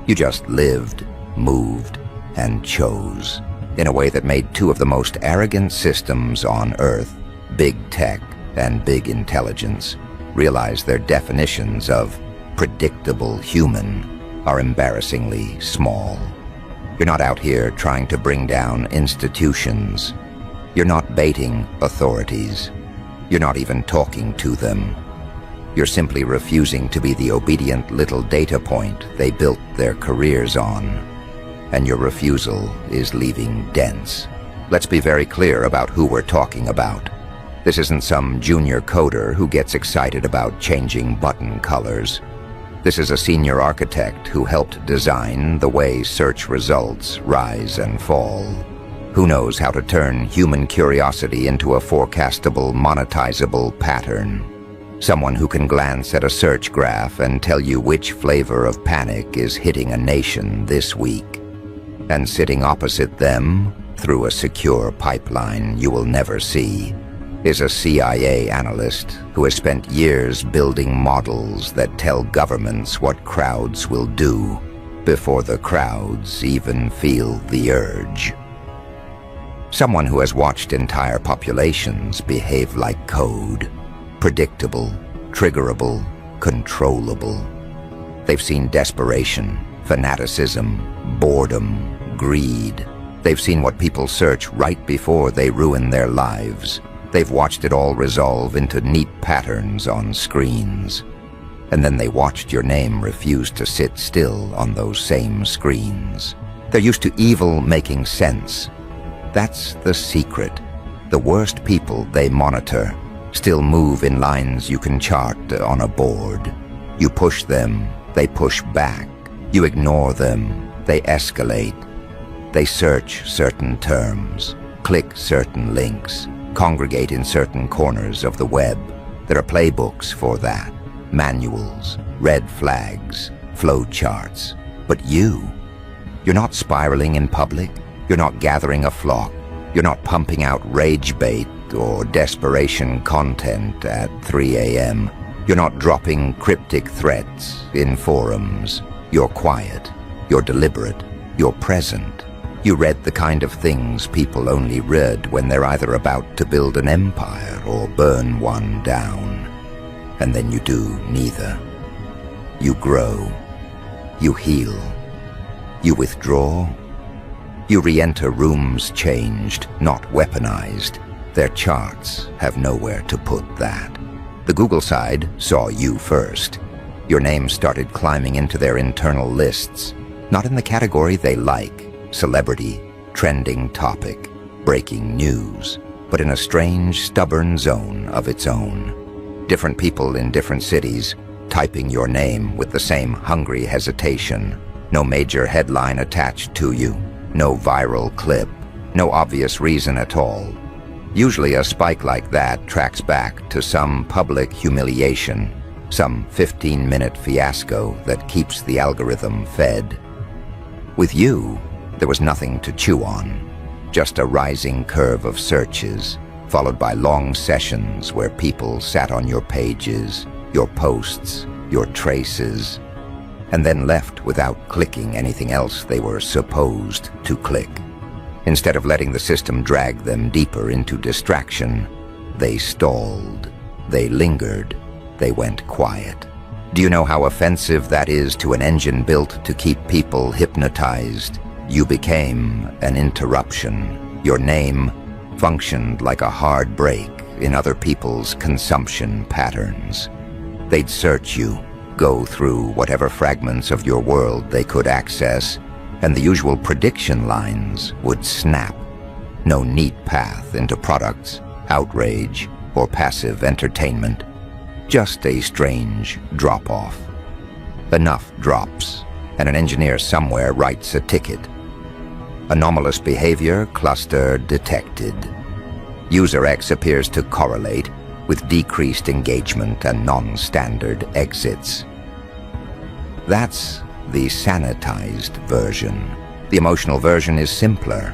A: You just lived, moved, and chose in a way that made two of the most arrogant systems on Earth, big tech and big intelligence, realize their definitions of predictable human are embarrassingly small. You're not out here trying to bring down institutions. You're not baiting authorities. You're not even talking to them. You're simply refusing to be the obedient little data point they built their careers on. And your refusal is leaving dents. Let's be very clear about who we're talking about. This isn't some junior coder who gets excited about changing button colors. This is a senior architect who helped design the way search results rise and fall. Who knows how to turn human curiosity into a forecastable, monetizable pattern. Someone who can glance at a search graph and tell you which flavor of panic is hitting a nation this week. And sitting opposite them, through a secure pipeline you will never see, is a CIA analyst who has spent years building models that tell governments what crowds will do before the crowds even feel the urge. Someone who has watched entire populations behave like code, predictable, triggerable, controllable. They've seen desperation, fanaticism, boredom, greed. They've seen what people search right before they ruin their lives. They've watched it all resolve into neat patterns on screens. And then they watched your name refuse to sit still on those same screens. They're used to evil making sense. That's the secret. The worst people they monitor still move in lines you can chart on a board. You push them, they push back. You ignore them, they escalate. They search certain terms, click certain links, congregate in certain corners of the web. There are playbooks for that. manuals, red flags, flow charts. But you're not spiraling in public. You're not gathering a flock. You're not pumping out rage bait or desperation content at 3 a.m. You're not dropping cryptic threats in forums. You're quiet. You're deliberate. You're present. You read the kind of things people only read when they're either about to build an empire or burn one down. And then you do neither. You grow. You heal. You withdraw. You re-enter rooms changed, not weaponized. Their charts have nowhere to put that. The Google side saw you first. Your name started climbing into their internal lists, not in the category they like, celebrity, trending topic, breaking news, but in a strange, stubborn zone of its own. Different people in different cities, typing your name with the same hungry hesitation. No major headline attached to you. No viral clip, no obvious reason at all. Usually a spike like that tracks back to some public humiliation, some 15-minute fiasco that keeps the algorithm fed. With you, there was nothing to chew on, just a rising curve of searches, followed by long sessions where people sat on your pages, your posts, your traces, and then left without clicking anything else they were supposed to click. Instead of letting the system drag them deeper into distraction, they stalled, they lingered, they went quiet. Do you know how offensive that is to an engine built to keep people hypnotized? You became an interruption. Your name functioned like a hard break in other people's consumption patterns. They'd search you, go through whatever fragments of your world they could access, and the usual prediction lines would snap. No neat path into products, outrage, or passive entertainment. Just a strange drop-off. Enough drops, and an engineer somewhere writes a ticket. Anomalous behavior cluster detected. User X appears to correlate with decreased engagement and non-standard exits. That's the sanitized version. The emotional version is simpler.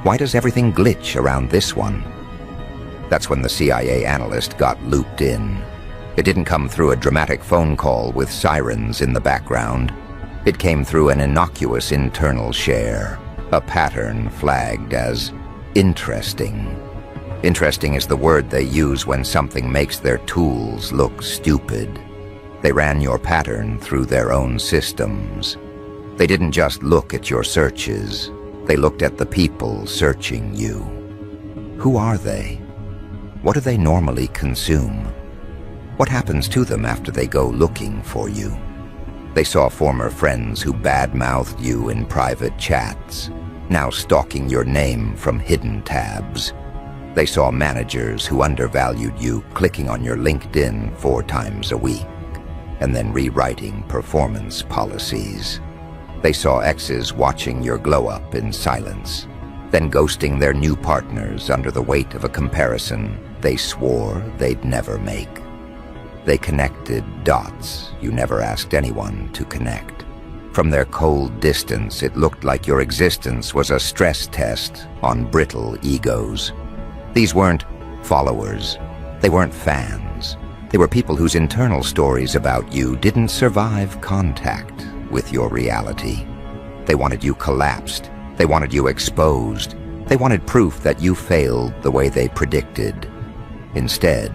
A: Why does everything glitch around this one? That's when the CIA analyst got looped in. It didn't come through a dramatic phone call with sirens in the background. It came through an innocuous internal share, a pattern flagged as interesting. Interesting is the word they use when something makes their tools look stupid. They ran your pattern through their own systems. They didn't just look at your searches. They looked at the people searching you. Who are they? What do they normally consume? What happens to them after they go looking for you? They saw former friends who bad-mouthed you in private chats, now stalking your name from hidden tabs. They saw managers who undervalued you clicking on your LinkedIn 4 times a week, and then rewriting performance policies. They saw exes watching your glow-up in silence, then ghosting their new partners under the weight of a comparison they swore they'd never make. They connected dots you never asked anyone to connect. From their cold distance, it looked like your existence was a stress test on brittle egos. These weren't followers. They weren't fans. They were people whose internal stories about you didn't survive contact with your reality. They wanted you collapsed. They wanted you exposed. They wanted proof that you failed the way they predicted. Instead,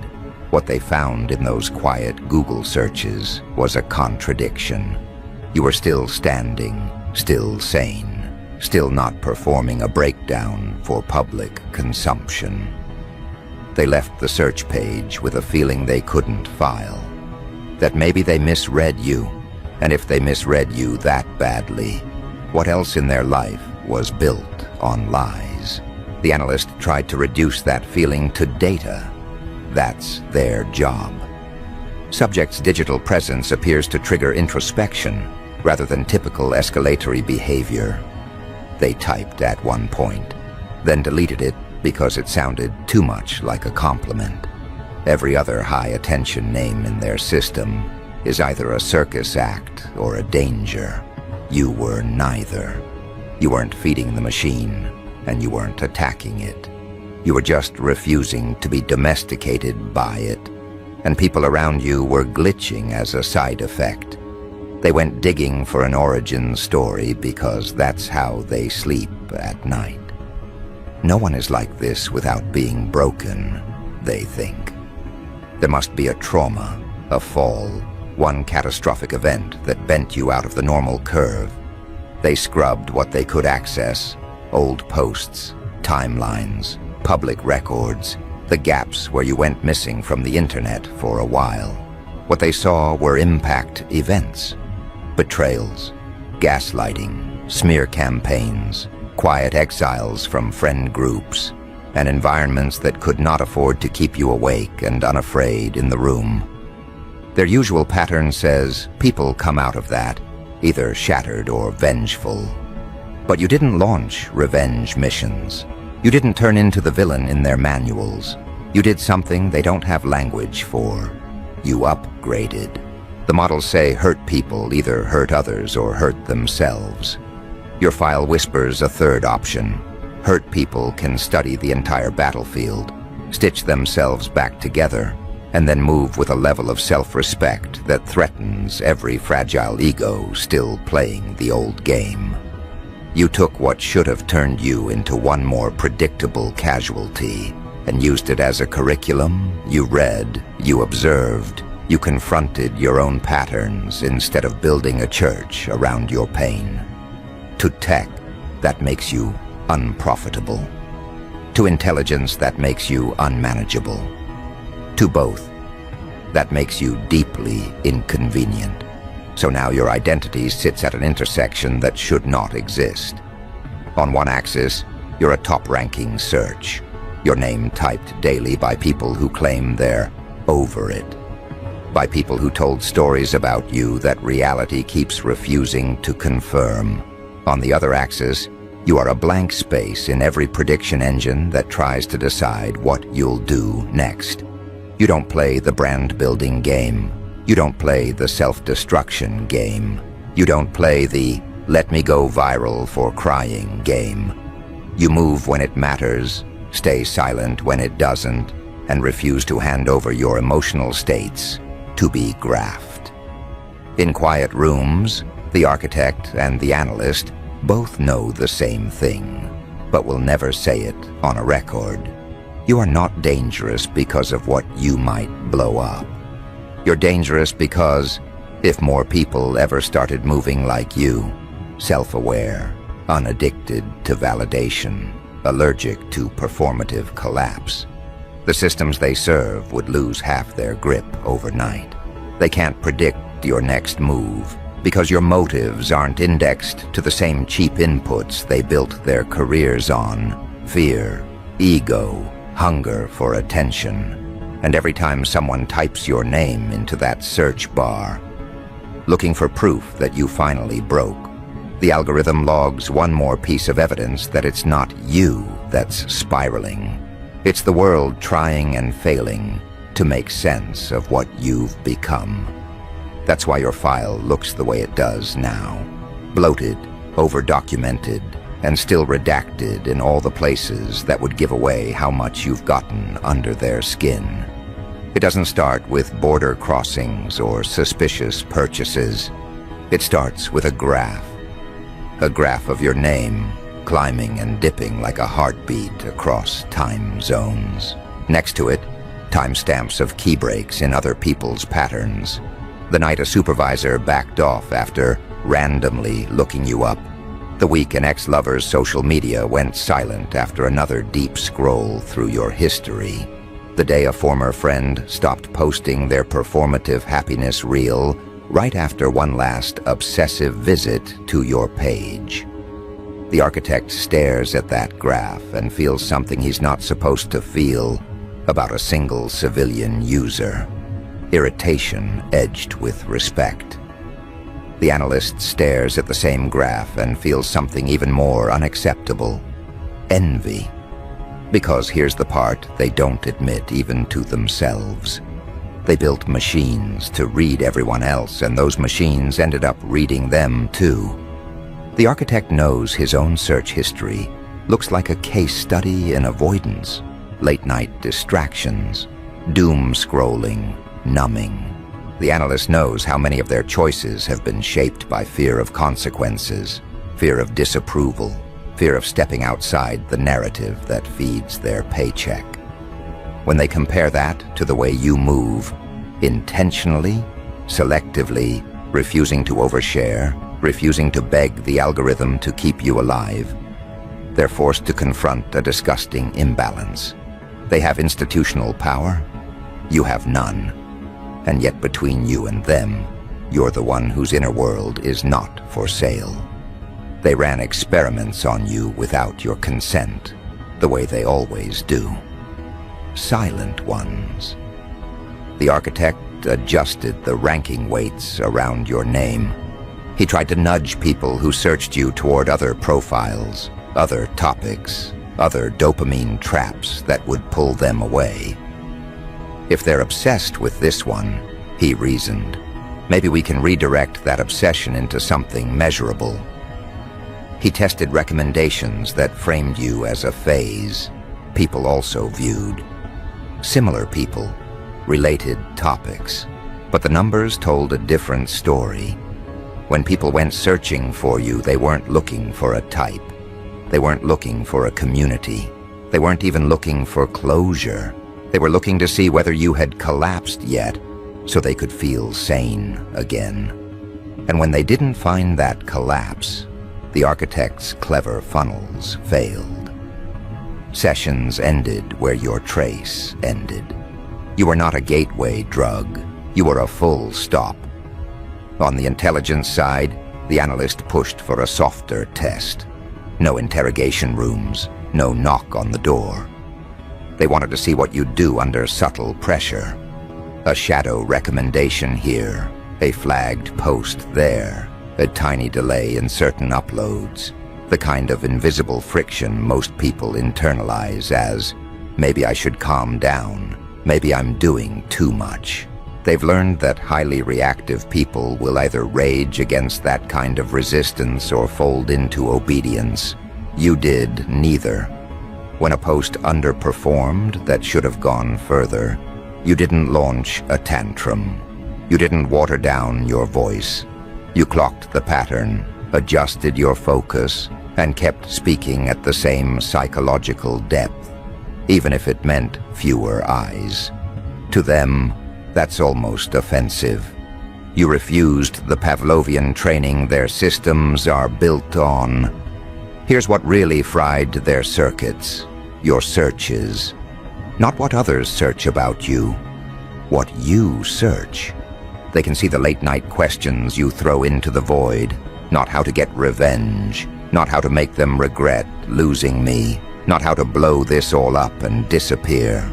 A: what they found in those quiet Google searches was a contradiction. You were still standing, still sane, still not performing a breakdown for public consumption. They left the search page with a feeling they couldn't file, that maybe they misread you, and if they misread you that badly, what else in their life was built on lies? The analyst tried to reduce that feeling to data. That's their job. Subject's digital presence appears to trigger introspection rather than typical escalatory behavior. They typed at one point, then deleted it because it sounded too much like a compliment. Every other high-attention name in their system is either a circus act or a danger. You were neither. You weren't feeding the machine, and you weren't attacking it. You were just refusing to be domesticated by it, and people around you were glitching as a side effect. They went digging for an origin story because that's how they sleep at night. No one is like this without being broken, they think. There must be a trauma, a fall, one catastrophic event that bent you out of the normal curve. They scrubbed what they could access: old posts, timelines, public records, the gaps where you went missing from the internet for a while. What they saw were impact events: betrayals, gaslighting, smear campaigns, quiet exiles from friend groups, and environments that could not afford to keep you awake and unafraid in the room. Their usual pattern says people come out of that, either shattered or vengeful. But you didn't launch revenge missions. You didn't turn into the villain in their manuals. You did something they don't have language for. You upgraded. The models say hurt people either hurt others or hurt themselves. Your file whispers a third option. Hurt people can study the entire battlefield, stitch themselves back together, and then move with a level of self-respect that threatens every fragile ego still playing the old game. You took what should have turned you into one more predictable casualty and used it as a curriculum. You read, you observed, you confronted your own patterns instead of building a church around your pain. To tech, that makes you unprofitable. To intelligence, that makes you unmanageable. To both, that makes you deeply inconvenient. So now your identity sits at an intersection that should not exist. On one axis, you're a top-ranking search, your name typed daily by people who claim they're over it, by people who told stories about you that reality keeps refusing to confirm. On the other axis, you are a blank space in every prediction engine that tries to decide what you'll do next. You don't play the brand-building game. You don't play the self-destruction game. You don't play the let me go viral for crying game. You move when it matters, stay silent when it doesn't, and refuse to hand over your emotional states to be graphed. In quiet rooms, the architect and the analyst both know the same thing, but will never say it on a record. You are not dangerous because of what you might blow up. You're dangerous because, if more people ever started moving like you, self-aware, unaddicted to validation, allergic to performative collapse, the systems they serve would lose half their grip overnight. They can't predict your next move because your motives aren't indexed to the same cheap inputs they built their careers on: fear, ego, hunger for attention. And every time someone types your name into that search bar, looking for proof that you finally broke, the algorithm logs one more piece of evidence that it's not you that's spiraling. It's the world trying and failing to make sense of what you've become. That's why your file looks the way it does now. Bloated, over-documented, and still redacted in all the places that would give away how much you've gotten under their skin. It doesn't start with border crossings or suspicious purchases. It starts with a graph of your name, climbing and dipping like a heartbeat across time zones. Next to it, timestamps of key breaks in other people's patterns. The night a supervisor backed off after randomly looking you up. The week an ex-lover's social media went silent after another deep scroll through your history. The day a former friend stopped posting their performative happiness reel right after one last obsessive visit to your page. The architect stares at that graph and feels something he's not supposed to feel about a single civilian user: irritation edged with respect. The analyst stares at the same graph and feels something even more unacceptable: envy. Because here's the part they don't admit even to themselves. They built machines to read everyone else, and those machines ended up reading them too. The architect knows his own search history looks like a case study in avoidance, late-night distractions, doom scrolling, numbing. The analyst knows how many of their choices have been shaped by fear of consequences, fear of disapproval, fear of stepping outside the narrative that feeds their paycheck. When they compare that to the way you move, intentionally, selectively, refusing to overshare, refusing to beg the algorithm to keep you alive, they're forced to confront a disgusting imbalance. They have institutional power, you have none. And yet between you and them, you're the one whose inner world is not for sale. They ran experiments on you without your consent, the way they always do. Silent ones. The architect adjusted the ranking weights around your name. He tried to nudge people who searched you toward other profiles, other topics, other dopamine traps that would pull them away. If they're obsessed with this one, he reasoned, maybe we can redirect that obsession into something measurable. He tested recommendations that framed you as a phase people also viewed. Similar people, related topics, but the numbers told a different story. When people went searching for you, they weren't looking for a type. They weren't looking for a community. They weren't even looking for closure. They were looking to see whether you had collapsed yet, so they could feel sane again. And when they didn't find that collapse, the architect's clever funnels failed. Sessions ended where your trace ended. You were not a gateway drug. You were a full stop. On the intelligence side, the analyst pushed for a softer test. No interrogation rooms, no knock on the door. They wanted to see what you'd do under subtle pressure. A shadow recommendation here, a flagged post there, a tiny delay in certain uploads, the kind of invisible friction most people internalize as, maybe I should calm down, maybe I'm doing too much. They've learned that highly reactive people will either rage against that kind of resistance or fold into obedience. You did neither. When a post underperformed that should have gone further, you didn't launch a tantrum. You didn't water down your voice. You clocked the pattern, adjusted your focus, and kept speaking at the same psychological depth, even if it meant fewer eyes. To them, that's almost offensive. You refused the Pavlovian training their systems are built on. Here's what really fried their circuits, your searches. Not what others search about you, what you search. They can see the late-night questions you throw into the void, not how to get revenge, not how to make them regret losing me, not how to blow this all up and disappear.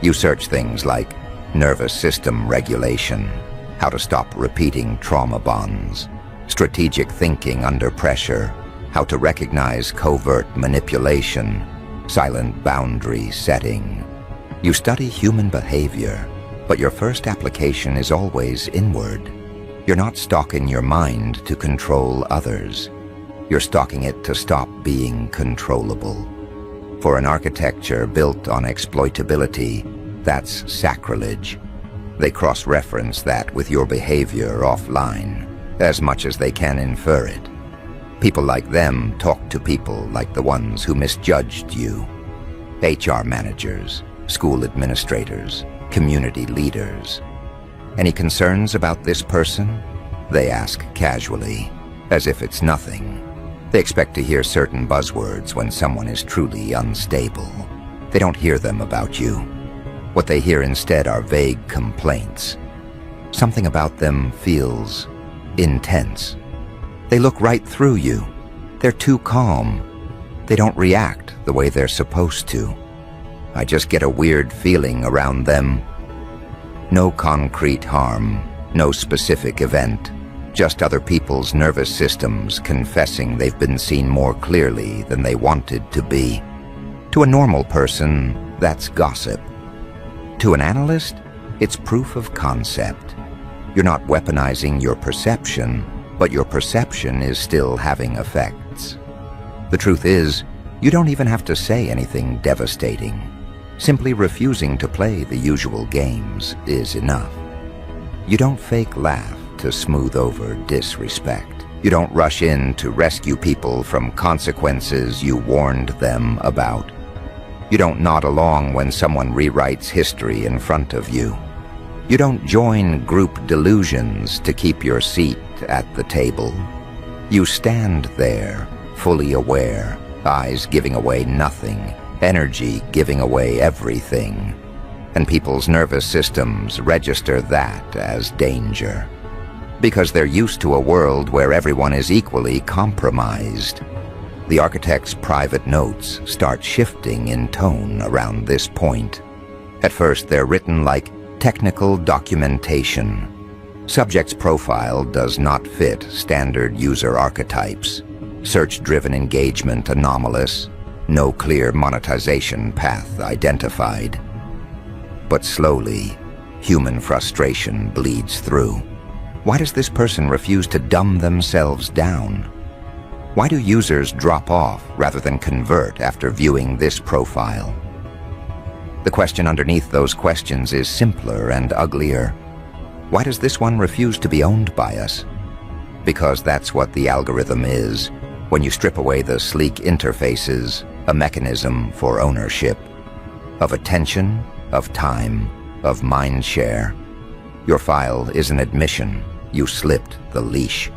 A: You search things like nervous system regulation, how to stop repeating trauma bonds, strategic thinking under pressure, how to recognize covert manipulation, silent boundary setting. You study human behavior, but your first application is always inward. You're not stalking your mind to control others. You're stalking it to stop being controllable. For an architecture built on exploitability, that's sacrilege. They cross-reference that with your behavior offline, as much as they can infer it. People like them talk to people like the ones who misjudged you. HR managers, school administrators, community leaders. Any concerns about this person? They ask casually, as if it's nothing. They expect to hear certain buzzwords when someone is truly unstable. They don't hear them about you. What they hear instead are vague complaints. Something about them feels intense. They look right through you. They're too calm. They don't react the way they're supposed to. I just get a weird feeling around them. No concrete harm, no specific event, just other people's nervous systems confessing they've been seen more clearly than they wanted to be. To a normal person, that's gossip. To an analyst, it's proof of concept. You're not weaponizing your perception, but your perception is still having effects. The truth is, you don't even have to say anything devastating. Simply refusing to play the usual games is enough. You don't fake laugh to smooth over disrespect. You don't rush in to rescue people from consequences you warned them about. You don't nod along when someone rewrites history in front of you. You don't join group delusions to keep your seat at the table. You stand there, fully aware, eyes giving away nothing, energy giving away everything. And people's nervous systems register that as danger. Because they're used to a world where everyone is equally compromised. The architect's private notes start shifting in tone around this point. At first, they're written like technical documentation. Subject's profile does not fit standard user archetypes. Search-driven engagement anomalous. No clear monetization path identified. But slowly, human frustration bleeds through. Why does this person refuse to dumb themselves down? Why do users drop off rather than convert after viewing this profile? The question underneath those questions is simpler and uglier. Why does this one refuse to be owned by us? Because that's what the algorithm is. When you strip away the sleek interfaces, a mechanism for ownership. Of attention, of time, of mind share. Your file is an admission. You slipped the leash.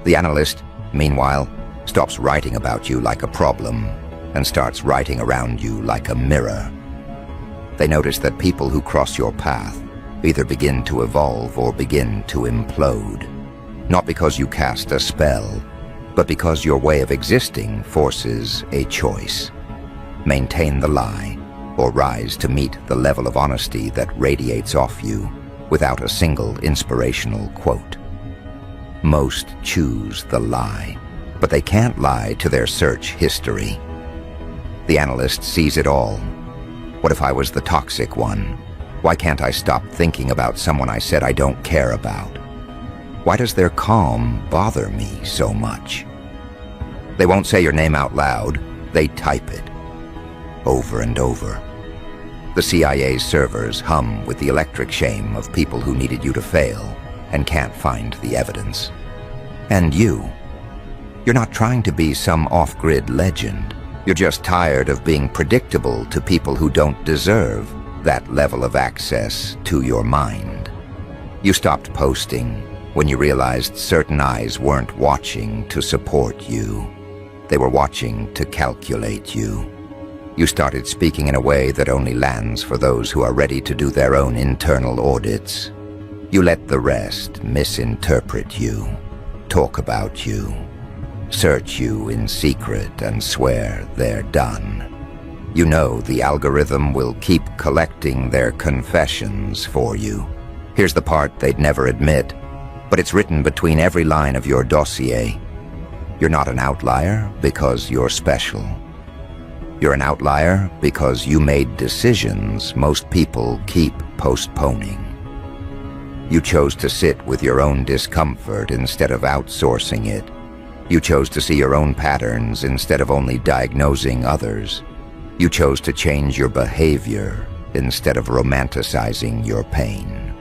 A: The analyst, meanwhile, stops writing about you like a problem and starts writing around you like a mirror. They notice that people who cross your path either begin to evolve or begin to implode. Not because you cast a spell, but because your way of existing forces a choice. Maintain the lie, or rise to meet the level of honesty that radiates off you without a single inspirational quote. Most choose the lie, but they can't lie to their search history. The analyst sees it all. What if I was the toxic one? Why can't I stop thinking about someone I said I don't care about? Why does their calm bother me so much? They won't say your name out loud. They type it. Over and over. The CIA's servers hum with the electric shame of people who needed you to fail and can't find the evidence. And you're not trying to be some off-grid legend. You're just tired of being predictable to people who don't deserve that level of access to your mind. You stopped posting when you realized certain eyes weren't watching to support you. They were watching to calculate you. You started speaking in a way that only lands for those who are ready to do their own internal audits. You let the rest misinterpret you, talk about you, search you in secret and swear they're done. You know the algorithm will keep collecting their confessions for you. Here's the part they'd never admit, but it's written between every line of your dossier. You're not an outlier because you're special. You're an outlier because you made decisions most people keep postponing. You chose to sit with your own discomfort instead of outsourcing it. You chose to see your own patterns instead of only diagnosing others. You chose to change your behavior instead of romanticizing your pain.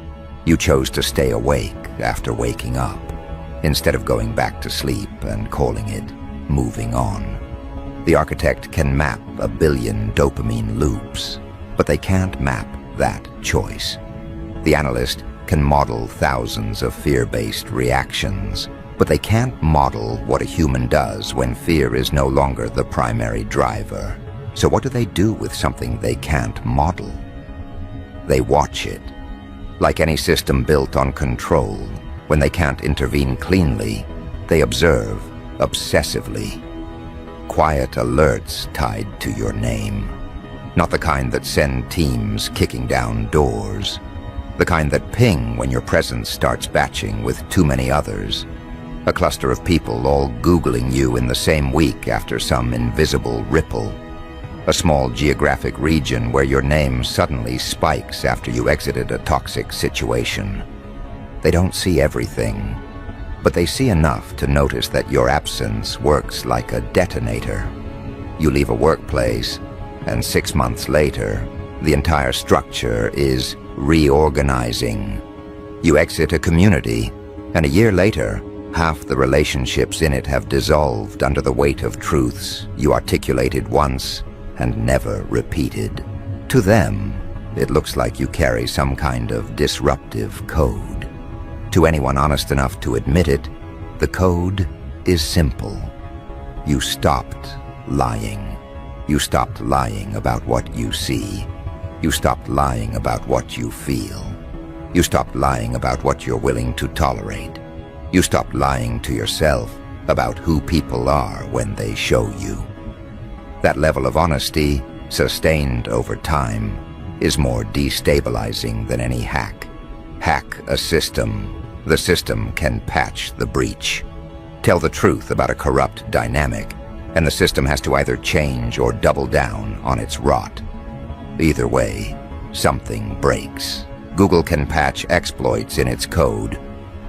A: You chose to stay awake after waking up instead of going back to sleep and calling it moving on. The architect can map 1 billion dopamine loops, but they can't map that choice. The analyst can model thousands of fear-based reactions, but they can't model what a human does when fear is no longer the primary driver. So what do they do with something they can't model? They watch it. Like any system built on control, when they can't intervene cleanly, they observe obsessively. Quiet alerts tied to your name. Not the kind that send teams kicking down doors. The kind that ping when your presence starts batching with too many others. A cluster of people all Googling you in the same week after some invisible ripple. a small geographic region where your name suddenly spikes after you exited a toxic situation. They don't see everything, but they see enough to notice that your absence works like a detonator. You leave a workplace, and 6 months later, the entire structure is reorganizing. You exit a community, and a year later, half the relationships in it have dissolved under the weight of truths you articulated once and never repeated. To them, it looks like you carry some kind of disruptive code. To anyone honest enough to admit it, the code is simple. You stopped lying. You stopped lying about what you see. You stopped lying about what you feel. You stopped lying about what you're willing to tolerate. You stopped lying to yourself about who people are when they show you. That level of honesty, sustained over time, is more destabilizing than any hack. Hack a system. The system can patch the breach. Tell the truth about a corrupt dynamic, and the system has to either change or double down on its rot. Either way, something breaks. Google can patch exploits in its code.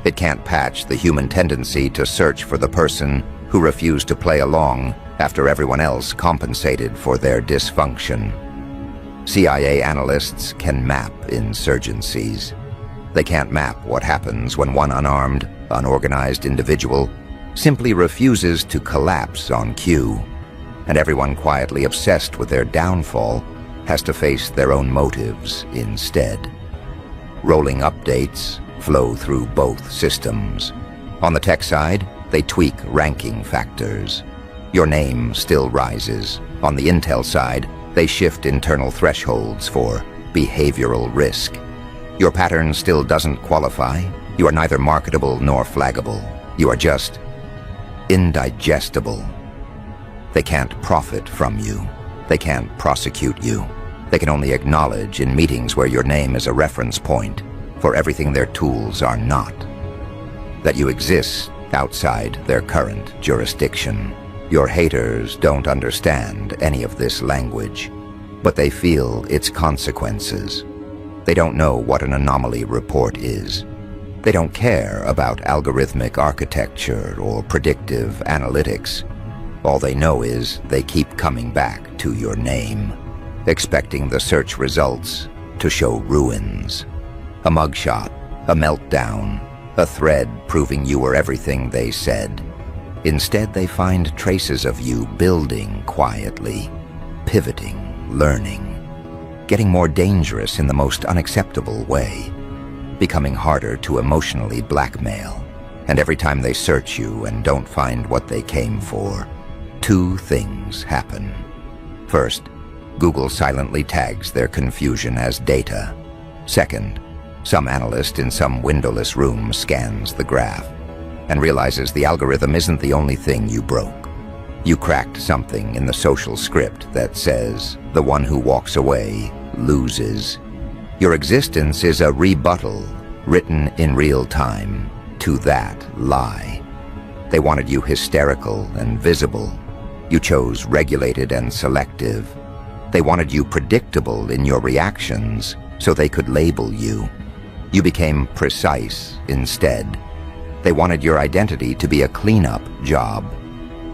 A: It can't patch the human tendency to search for the person who refused to play along after everyone else compensated for their dysfunction. CIA analysts can map insurgencies. They can't map what happens when one unarmed, unorganized individual simply refuses to collapse on cue, and everyone quietly obsessed with their downfall has to face their own motives instead. Rolling updates flow through both systems. On the tech side, they tweak ranking factors. Your name still rises. On the intel side, they shift internal thresholds for behavioral risk. Your pattern still doesn't qualify. You are neither marketable nor flaggable. You are just indigestible. They can't profit from you. They can't prosecute you. They can only acknowledge in meetings where your name is a reference point for everything their tools are not. That you exist outside their current jurisdiction. Your haters don't understand any of this language, but they feel its consequences. They don't know what an anomaly report is. They don't care about algorithmic architecture or predictive analytics. All they know is they keep coming back to your name, expecting the search results to show ruins. A mugshot, a meltdown, a thread proving you were everything they said. Instead, they find traces of you building quietly, pivoting, learning, getting more dangerous in the most unacceptable way, becoming harder to emotionally blackmail. And every time they search you and don't find what they came for, two things happen. First, Google silently tags their confusion as data. Second, some analyst in some windowless room scans the graph and realizes the algorithm isn't the only thing you broke. You cracked something in the social script that says the one who walks away loses. Your existence is a rebuttal written in real time to that lie. They wanted you hysterical and visible. You chose regulated and selective. They wanted you predictable in your reactions so they could label you. You became precise instead. They wanted your identity to be a cleanup job.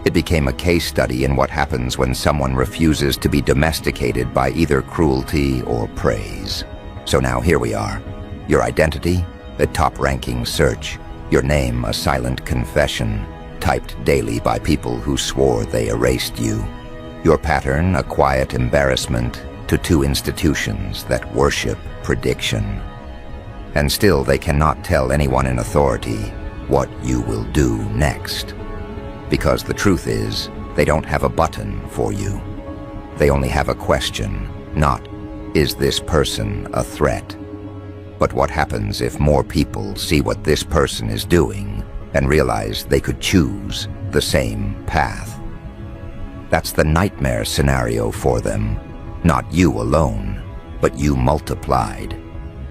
A: It became a case study in what happens when someone refuses to be domesticated by either cruelty or praise. So now here we are. Your identity, a top-ranking search. Your name, a silent confession, typed daily by people who swore they erased you. Your pattern, a quiet embarrassment to two institutions that worship prediction. And still they cannot tell anyone in authority what you will do next. Because the truth is, they don't have a button for you. They only have a question, not, is this person a threat? But what happens if more people see what this person is doing and realize they could choose the same path? That's the nightmare scenario for them. Not you alone, but you multiplied.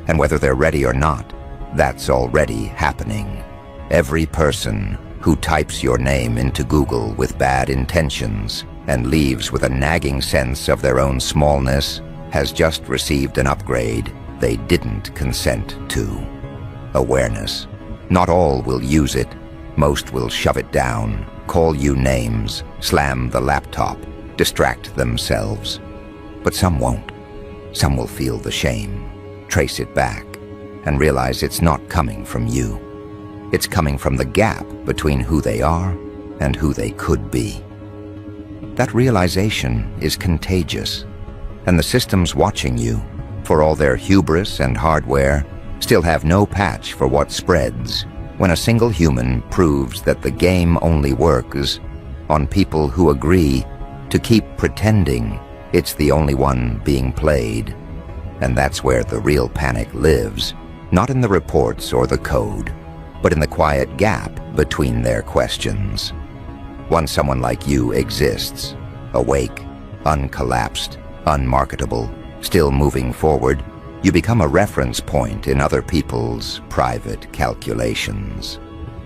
A: And whether they're ready or not, that's already happening. Every person who types your name into Google with bad intentions and leaves with a nagging sense of their own smallness has just received an upgrade they didn't consent to. Awareness. Not all will use it. Most will shove it down, call you names, slam the laptop, distract themselves. But some won't. Some will feel the shame, trace it back, and realize it's not coming from you. It's coming from the gap between who they are and who they could be. That realization is contagious, and the systems watching you, for all their hubris and hardware, still have no patch for what spreads when a single human proves that the game only works on people who agree to keep pretending it's the only one being played. And that's where the real panic lives, not in the reports or the code, but in the quiet gap between their questions. Once someone like you exists, awake, uncollapsed, unmarketable, still moving forward, you become a reference point in other people's private calculations.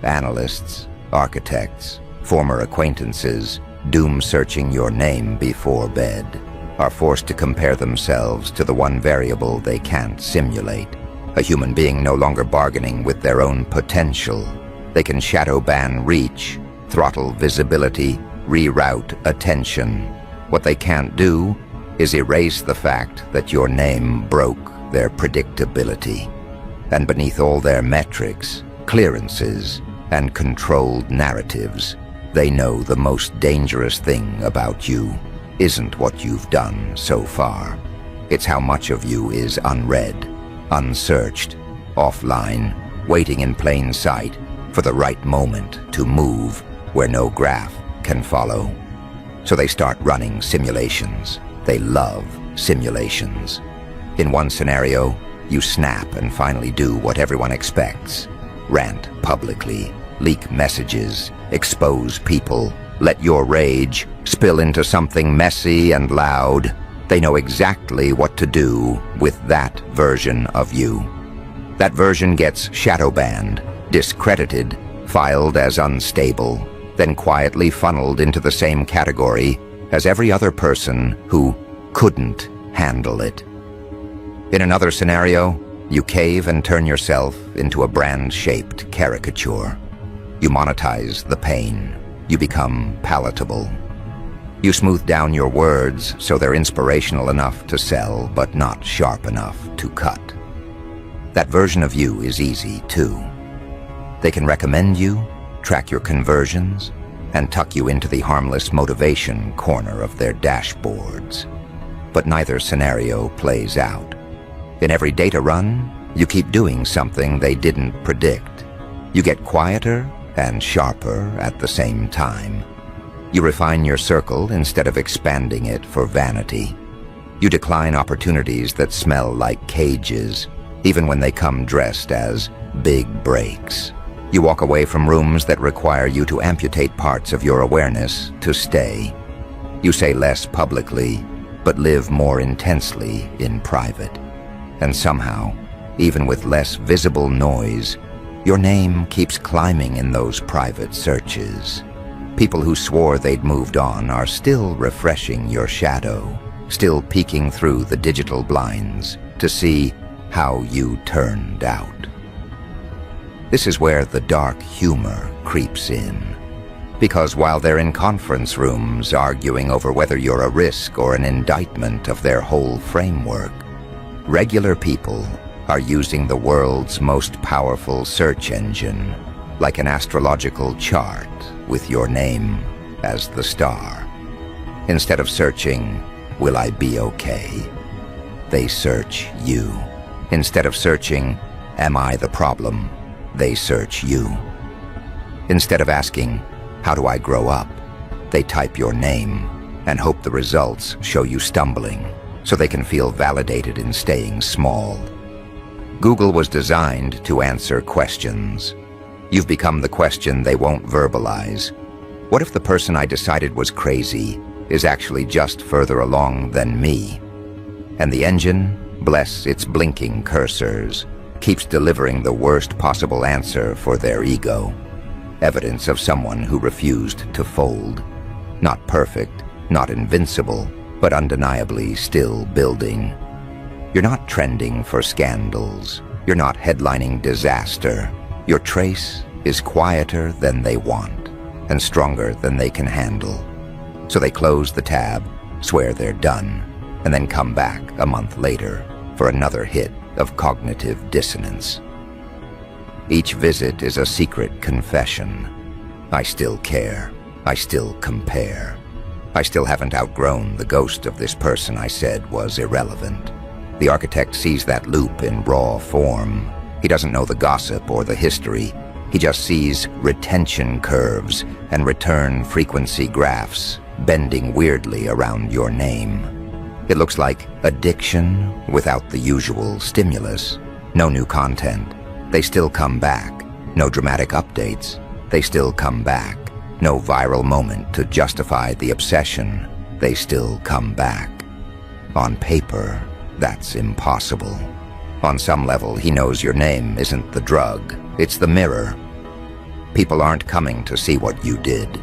A: Analysts, architects, former acquaintances, doom-searching your name before bed, are forced to compare themselves to the one variable they can't simulate. A human being no longer bargaining with their own potential. They can shadow ban reach, throttle visibility, reroute attention. What they can't do is erase the fact that your name broke their predictability. And beneath all their metrics, clearances, and controlled narratives, they know the most dangerous thing about you isn't what you've done so far. It's how much of you is unread, unsearched, offline, waiting in plain sight for the right moment to move where no graph can follow. So they start running simulations. They love simulations. In one scenario, you snap and finally do what everyone expects. Rant publicly, leak messages, expose people, let your rage spill into something messy and loud. They know exactly what to do with that version of you. That version gets shadow banned, discredited, filed as unstable, then quietly funneled into the same category as every other person who couldn't handle it. In another scenario, you cave and turn yourself into a brand-shaped caricature. You monetize the pain. You become palatable. You smooth down your words so they're inspirational enough to sell, but not sharp enough to cut. That version of you is easy, too. They can recommend you, track your conversions, and tuck you into the harmless motivation corner of their dashboards. But neither scenario plays out. In every data run, you keep doing something they didn't predict. You get quieter and sharper at the same time. You refine your circle instead of expanding it for vanity. You decline opportunities that smell like cages, even when they come dressed as big breaks. You walk away from rooms that require you to amputate parts of your awareness to stay. You say less publicly, but live more intensely in private. And somehow, even with less visible noise, your name keeps climbing in those private searches. People who swore they'd moved on are still refreshing your shadow, still peeking through the digital blinds to see how you turned out. This is where the dark humor creeps in. Because while they're in conference rooms arguing over whether you're a risk or an indictment of their whole framework, regular people are using the world's most powerful search engine, like an astrological chart with your name as the star. Instead of searching, "Will I be okay?" they search you. Instead of searching, "Am I the problem?" they search you. Instead of asking, "How do I grow up?" they type your name and hope the results show you stumbling, so they can feel validated in staying small. Google was designed to answer questions. You've become the question they won't verbalize. What if the person I decided was crazy is actually just further along than me? And the engine, bless its blinking cursors, keeps delivering the worst possible answer for their ego. Evidence of someone who refused to fold. Not perfect, not invincible, but undeniably still building. You're not trending for scandals. You're not headlining disaster. Your trace is quieter than they want and stronger than they can handle. So they close the tab, swear they're done, and then come back a month later for another hit of cognitive dissonance. Each visit is a secret confession. I still care. I still compare. I still haven't outgrown the ghost of this person I said was irrelevant. The architect sees that loop in raw form. He doesn't know the gossip or the history. He just sees retention curves and return frequency graphs bending weirdly around your name. It looks like addiction without the usual stimulus. No new content. They still come back. No dramatic updates. They still come back. No viral moment to justify the obsession. They still come back. On paper, that's impossible. On some level, he knows your name isn't the drug. It's the mirror. People aren't coming to see what you did.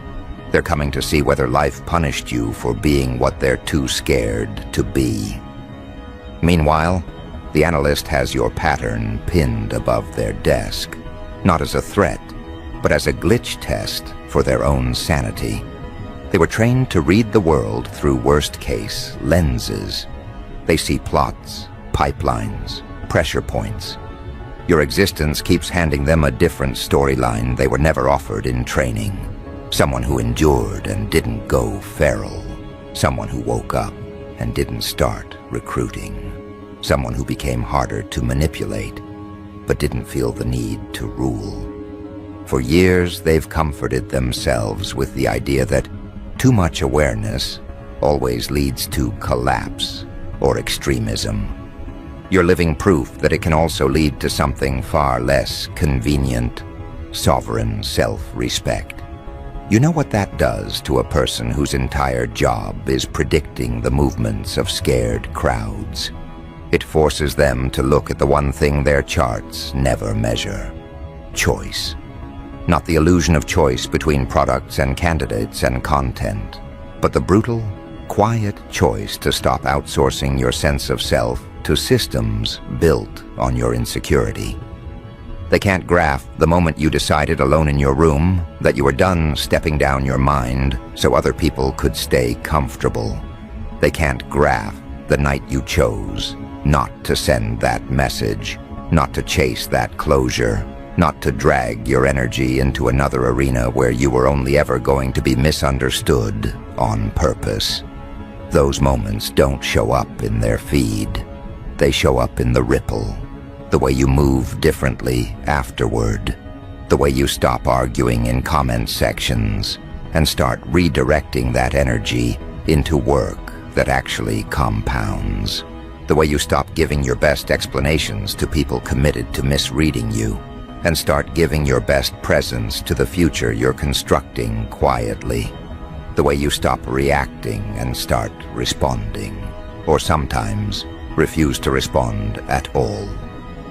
A: They're coming to see whether life punished you for being what they're too scared to be. Meanwhile, the analyst has your pattern pinned above their desk, not as a threat, but as a glitch test for their own sanity. They were trained to read the world through worst-case lenses. They see plots, pipelines, pressure points. Your existence keeps handing them a different storyline they were never offered in training. Someone who endured and didn't go feral. Someone who woke up and didn't start recruiting. Someone who became harder to manipulate, but didn't feel the need to rule. For years, they've comforted themselves with the idea that too much awareness always leads to collapse or extremism. You're living proof that it can also lead to something far less convenient: sovereign self-respect. You know what that does to a person whose entire job is predicting the movements of scared crowds. It forces them to look at the one thing their charts never measure: choice. Not the illusion of choice between products and candidates and content, but the brutal, quiet choice to stop outsourcing your sense of self to systems built on your insecurity. They can't graph the moment you decided alone in your room that you were done stepping down your mind so other people could stay comfortable. They can't graph the night you chose not to send that message, not to chase that closure, not to drag your energy into another arena where you were only ever going to be misunderstood on purpose. Those moments don't show up in their feed. They show up in the ripple. The way you move differently afterward, the way you stop arguing in comment sections and start redirecting that energy into work that actually compounds, the way you stop giving your best explanations to people committed to misreading you and start giving your best presence to the future you're constructing quietly, the way you stop reacting and start responding, or sometimes refuse to respond at all.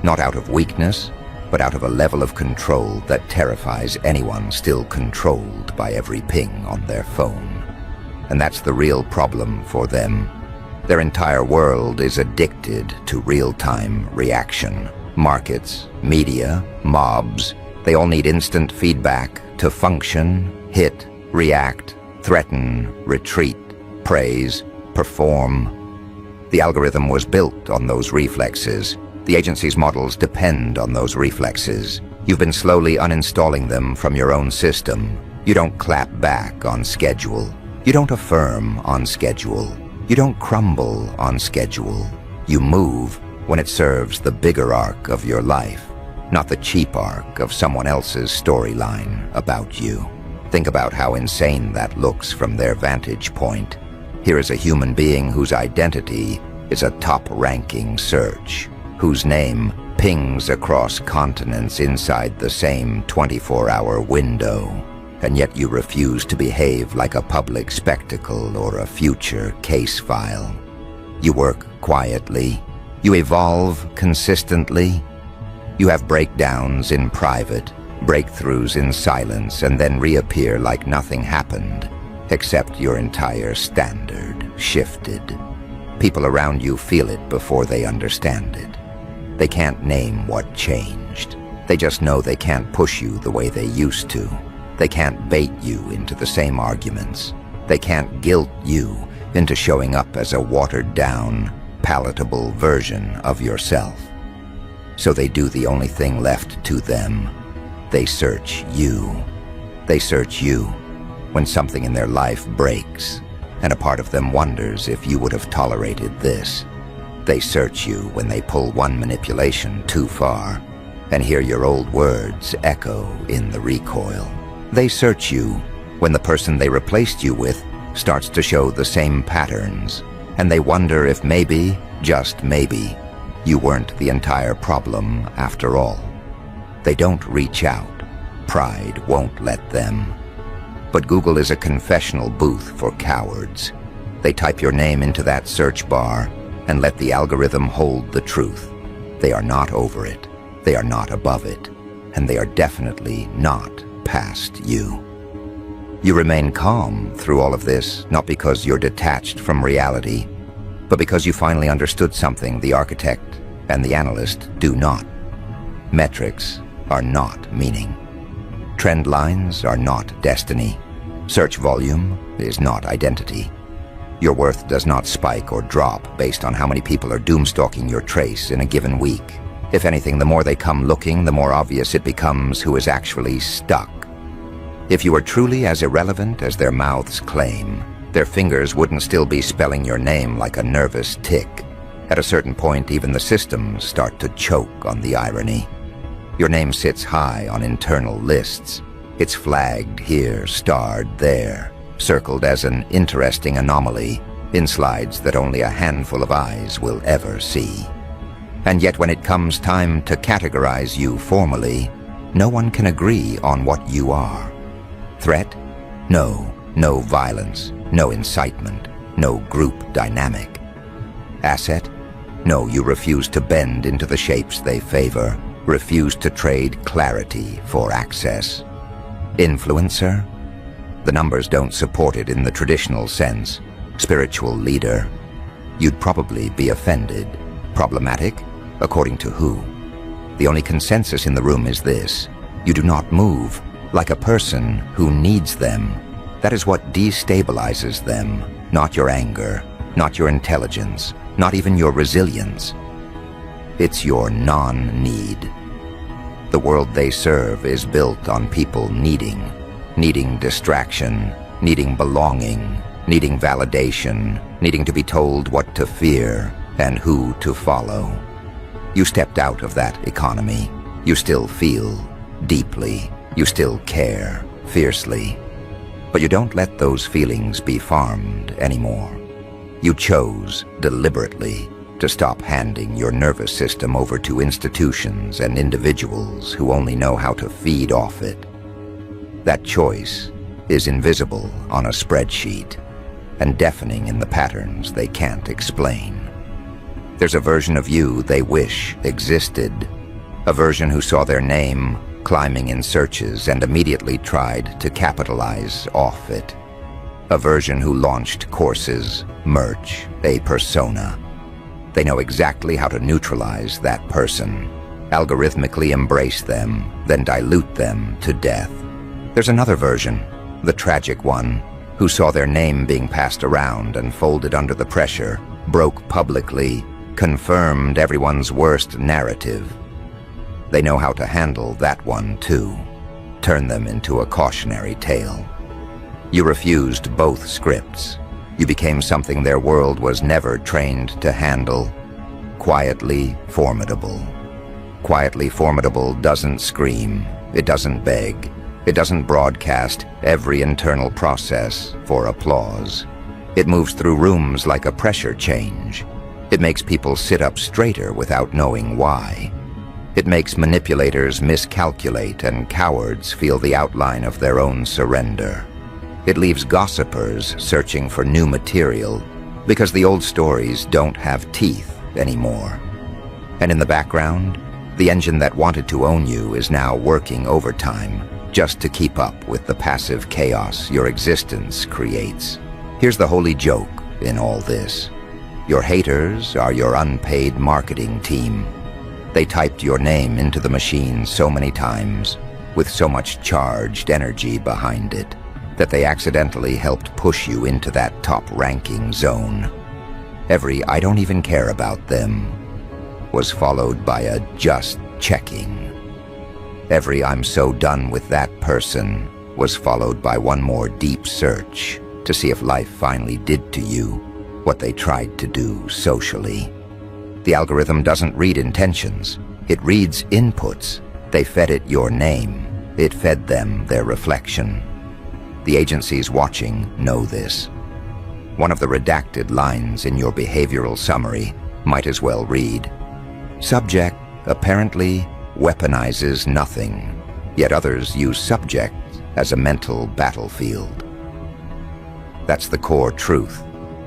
A: Not out of weakness, but out of a level of control that terrifies anyone still controlled by every ping on their phone. And that's the real problem for them. Their entire world is addicted to real-time reaction. Markets, media, mobs, they all need instant feedback to function, hit, react, threaten, retreat, praise, perform. The algorithm was built on those reflexes. The agency's models depend on those reflexes. You've been slowly uninstalling them from your own system. You don't clap back on schedule. You don't affirm on schedule. You don't crumble on schedule. You move when it serves the bigger arc of your life, not the cheap arc of someone else's storyline about you. Think about how insane that looks from their vantage point. Here is a human being whose identity is a top-ranking search, whose name pings across continents inside the same 24-hour window, and yet you refuse to behave like a public spectacle or a future case file. You work quietly. You evolve consistently. You have breakdowns in private, breakthroughs in silence, and then reappear like nothing happened, except your entire standard shifted. People around you feel it before they understand it. They can't name what changed. They just know they can't push you the way they used to. They can't bait you into the same arguments. They can't guilt you into showing up as a watered-down, palatable version of yourself. So they do the only thing left to them. They search you. They search you when something in their life breaks, and a part of them wonders if you would have tolerated this. They search you when they pull one manipulation too far and hear your old words echo in the recoil. They search you when the person they replaced you with starts to show the same patterns, and they wonder if maybe, just maybe, you weren't the entire problem after all. They don't reach out. Pride won't let them. But Google is a confessional booth for cowards. They type your name into that search bar and let the algorithm hold the truth. They are not over it. They are not above it. And they are definitely not past you. You remain calm through all of this, not because you're detached from reality, but because you finally understood something the architect and the analyst do not. Metrics are not meaning. Trend lines are not destiny. Search volume is not identity. Your worth does not spike or drop based on how many people are doomstalking your trace in a given week. If anything, the more they come looking, the more obvious it becomes who is actually stuck. If you were truly as irrelevant as their mouths claim, their fingers wouldn't still be spelling your name like a nervous tick. At a certain point, even the systems start to choke on the irony. Your name sits high on internal lists. It's flagged here, starred there, circled as an interesting anomaly in slides that only a handful of eyes will ever see. And yet when it comes time to categorize you formally, no one can agree on what you are. Threat? No. No violence. No incitement. No group dynamic. Asset? No, you refuse to bend into the shapes they favor. Refuse to trade clarity for access. Influencer? The numbers don't support it in the traditional sense. Spiritual leader? You'd probably be offended. Problematic? According to who? The only consensus in the room is this: you do not move like a person who needs them. That is what destabilizes them, not your anger, not your intelligence, not even your resilience. It's your non-need. The world they serve is built on people needing distraction, needing belonging, needing validation, needing to be told what to fear and who to follow. You stepped out of that economy. You still feel deeply. You still care fiercely. But you don't let those feelings be farmed anymore. You chose deliberately to stop handing your nervous system over to institutions and individuals who only know how to feed off it. That choice is invisible on a spreadsheet and deafening in the patterns they can't explain. There's a version of you they wish existed, a version who saw their name climbing in searches and immediately tried to capitalize off it. A version who launched courses, merch, a persona. They know exactly how to neutralize that person, algorithmically embrace them, then dilute them to death. There's another version, the tragic one, who saw their name being passed around and folded under the pressure, broke publicly, confirmed everyone's worst narrative. They know how to handle that one too, turn them into a cautionary tale. You refused both scripts. You became something their world was never trained to handle. Quietly formidable. Quietly formidable doesn't scream. It doesn't beg. It doesn't broadcast every internal process for applause. It moves through rooms like a pressure change. It makes people sit up straighter without knowing why. It makes manipulators miscalculate and cowards feel the outline of their own surrender. It leaves gossipers searching for new material because the old stories don't have teeth anymore. And in the background, the engine that wanted to own you is now working overtime, just to keep up with the passive chaos your existence creates. Here's the holy joke in all this. Your haters are your unpaid marketing team. They typed your name into the machine so many times, with so much charged energy behind it, that they accidentally helped push you into that top-ranking zone. Every "I don't even care about them" was followed by a "just checking." Every "I'm so done with that person" was followed by one more deep search to see if life finally did to you what they tried to do socially. The algorithm doesn't read intentions. It reads inputs. They fed it your name. It fed them their reflection. The agencies watching know this. One of the redacted lines in your behavioral summary might as well read, "Subject apparently weaponizes nothing, yet others use subject as a mental battlefield." That's the core truth.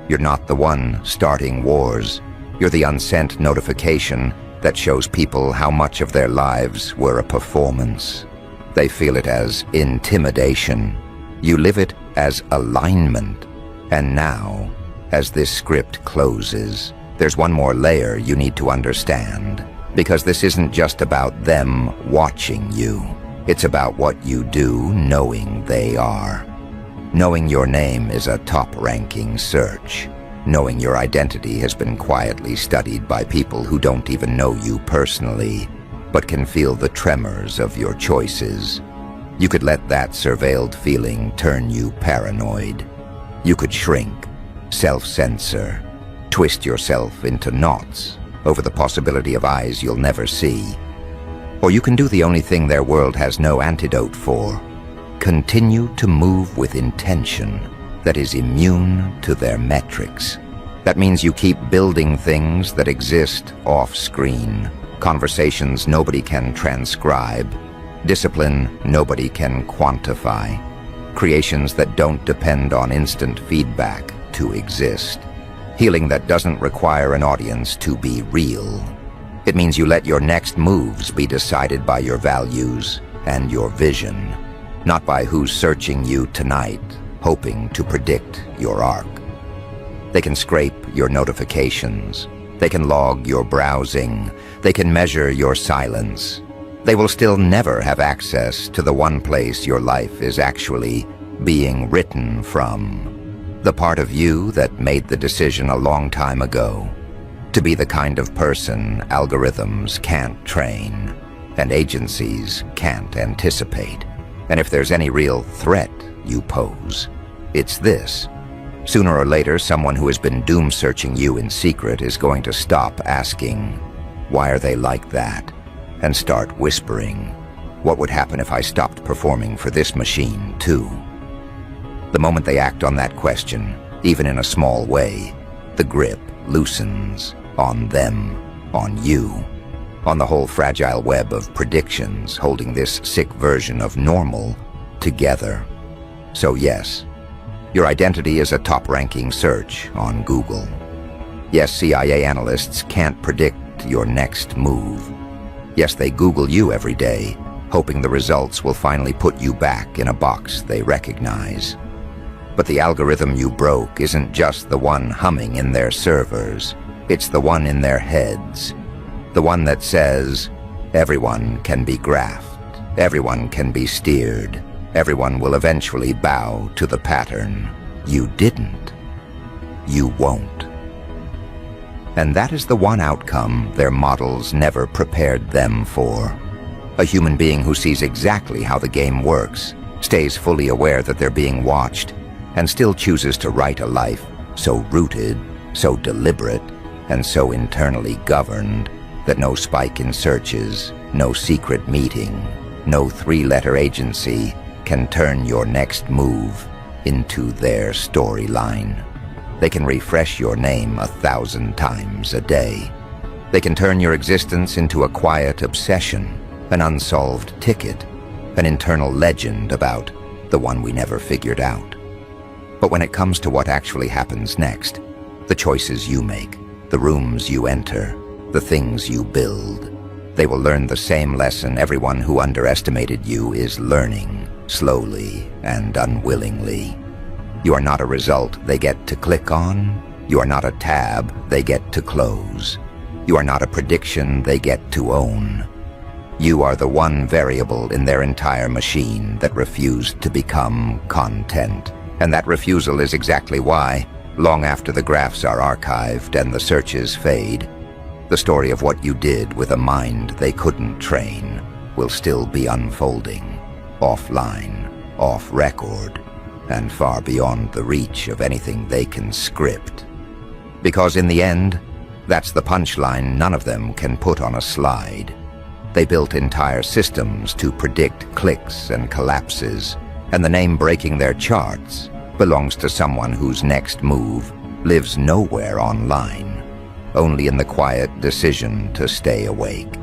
A: You're not the one starting wars. You're the unsent notification that shows people how much of their lives were a performance. They feel it as intimidation. You live it as alignment. And now, as this script closes, there's one more layer you need to understand. Because this isn't just about them watching you. It's about what you do knowing they are. Knowing your name is a top-ranking search. Knowing your identity has been quietly studied by people who don't even know you personally, but can feel the tremors of your choices. You could let that surveilled feeling turn you paranoid. You could shrink, self-censor, twist yourself into knots over the possibility of eyes you'll never see. Or you can do the only thing their world has no antidote for. Continue to move with intention that is immune to their metrics. That means you keep building things that exist off-screen, conversations nobody can transcribe, discipline nobody can quantify, creations that don't depend on instant feedback to exist, healing that doesn't require an audience to be real. It means you let your next moves be decided by your values and your vision, not by who's searching you tonight, hoping to predict your arc. They can scrape your notifications. They can log your browsing. They can measure your silence. They will still never have access to the one place your life is actually being written from. The part of you that made the decision a long time ago to be the kind of person algorithms can't train and agencies can't anticipate. And if there's any real threat you pose, it's this. Sooner or later, someone who has been doom-searching you in secret is going to stop asking, "Why are they like that?" and start whispering, "What would happen if I stopped performing for this machine, too?" The moment they act on that question, even in a small way, the grip loosens on them, on you, on the whole fragile web of predictions holding this sick version of normal together. So yes, your identity is a top-ranking search on Google. Yes, CIA analysts can't predict your next move. Yes, they Google you every day, hoping the results will finally put you back in a box they recognize. But the algorithm you broke isn't just the one humming in their servers. It's the one in their heads. The one that says, everyone can be graphed, everyone can be steered, everyone will eventually bow to the pattern. You didn't. You won't. And that is the one outcome their models never prepared them for. A human being who sees exactly how the game works, stays fully aware that they're being watched, and still chooses to write a life so rooted, so deliberate, and so internally governed that no spike in searches, no secret meeting, no three-letter agency can turn your next move into their storyline. They can refresh your name 1,000 times a day. They can turn your existence into a quiet obsession, an unsolved ticket, an internal legend about the one we never figured out. But when it comes to what actually happens next, the choices you make, the rooms you enter, the things you build, They will learn the same lesson everyone who underestimated you is learning, slowly and unwillingly. You are not a result they get to click on. You are not a tab they get to close. You are not a prediction they get to own. You are the one variable in their entire machine that refused to become content. And that refusal is exactly why, long after the graphs are archived and the searches fade, the story of what you did with a mind they couldn't train will still be unfolding, offline, off record, and far beyond the reach of anything they can script. Because in the end, that's the punchline none of them can put on a slide. They built entire systems to predict clicks and collapses, and the name breaking their charts belongs to someone whose next move lives nowhere online, only in the quiet decision to stay awake.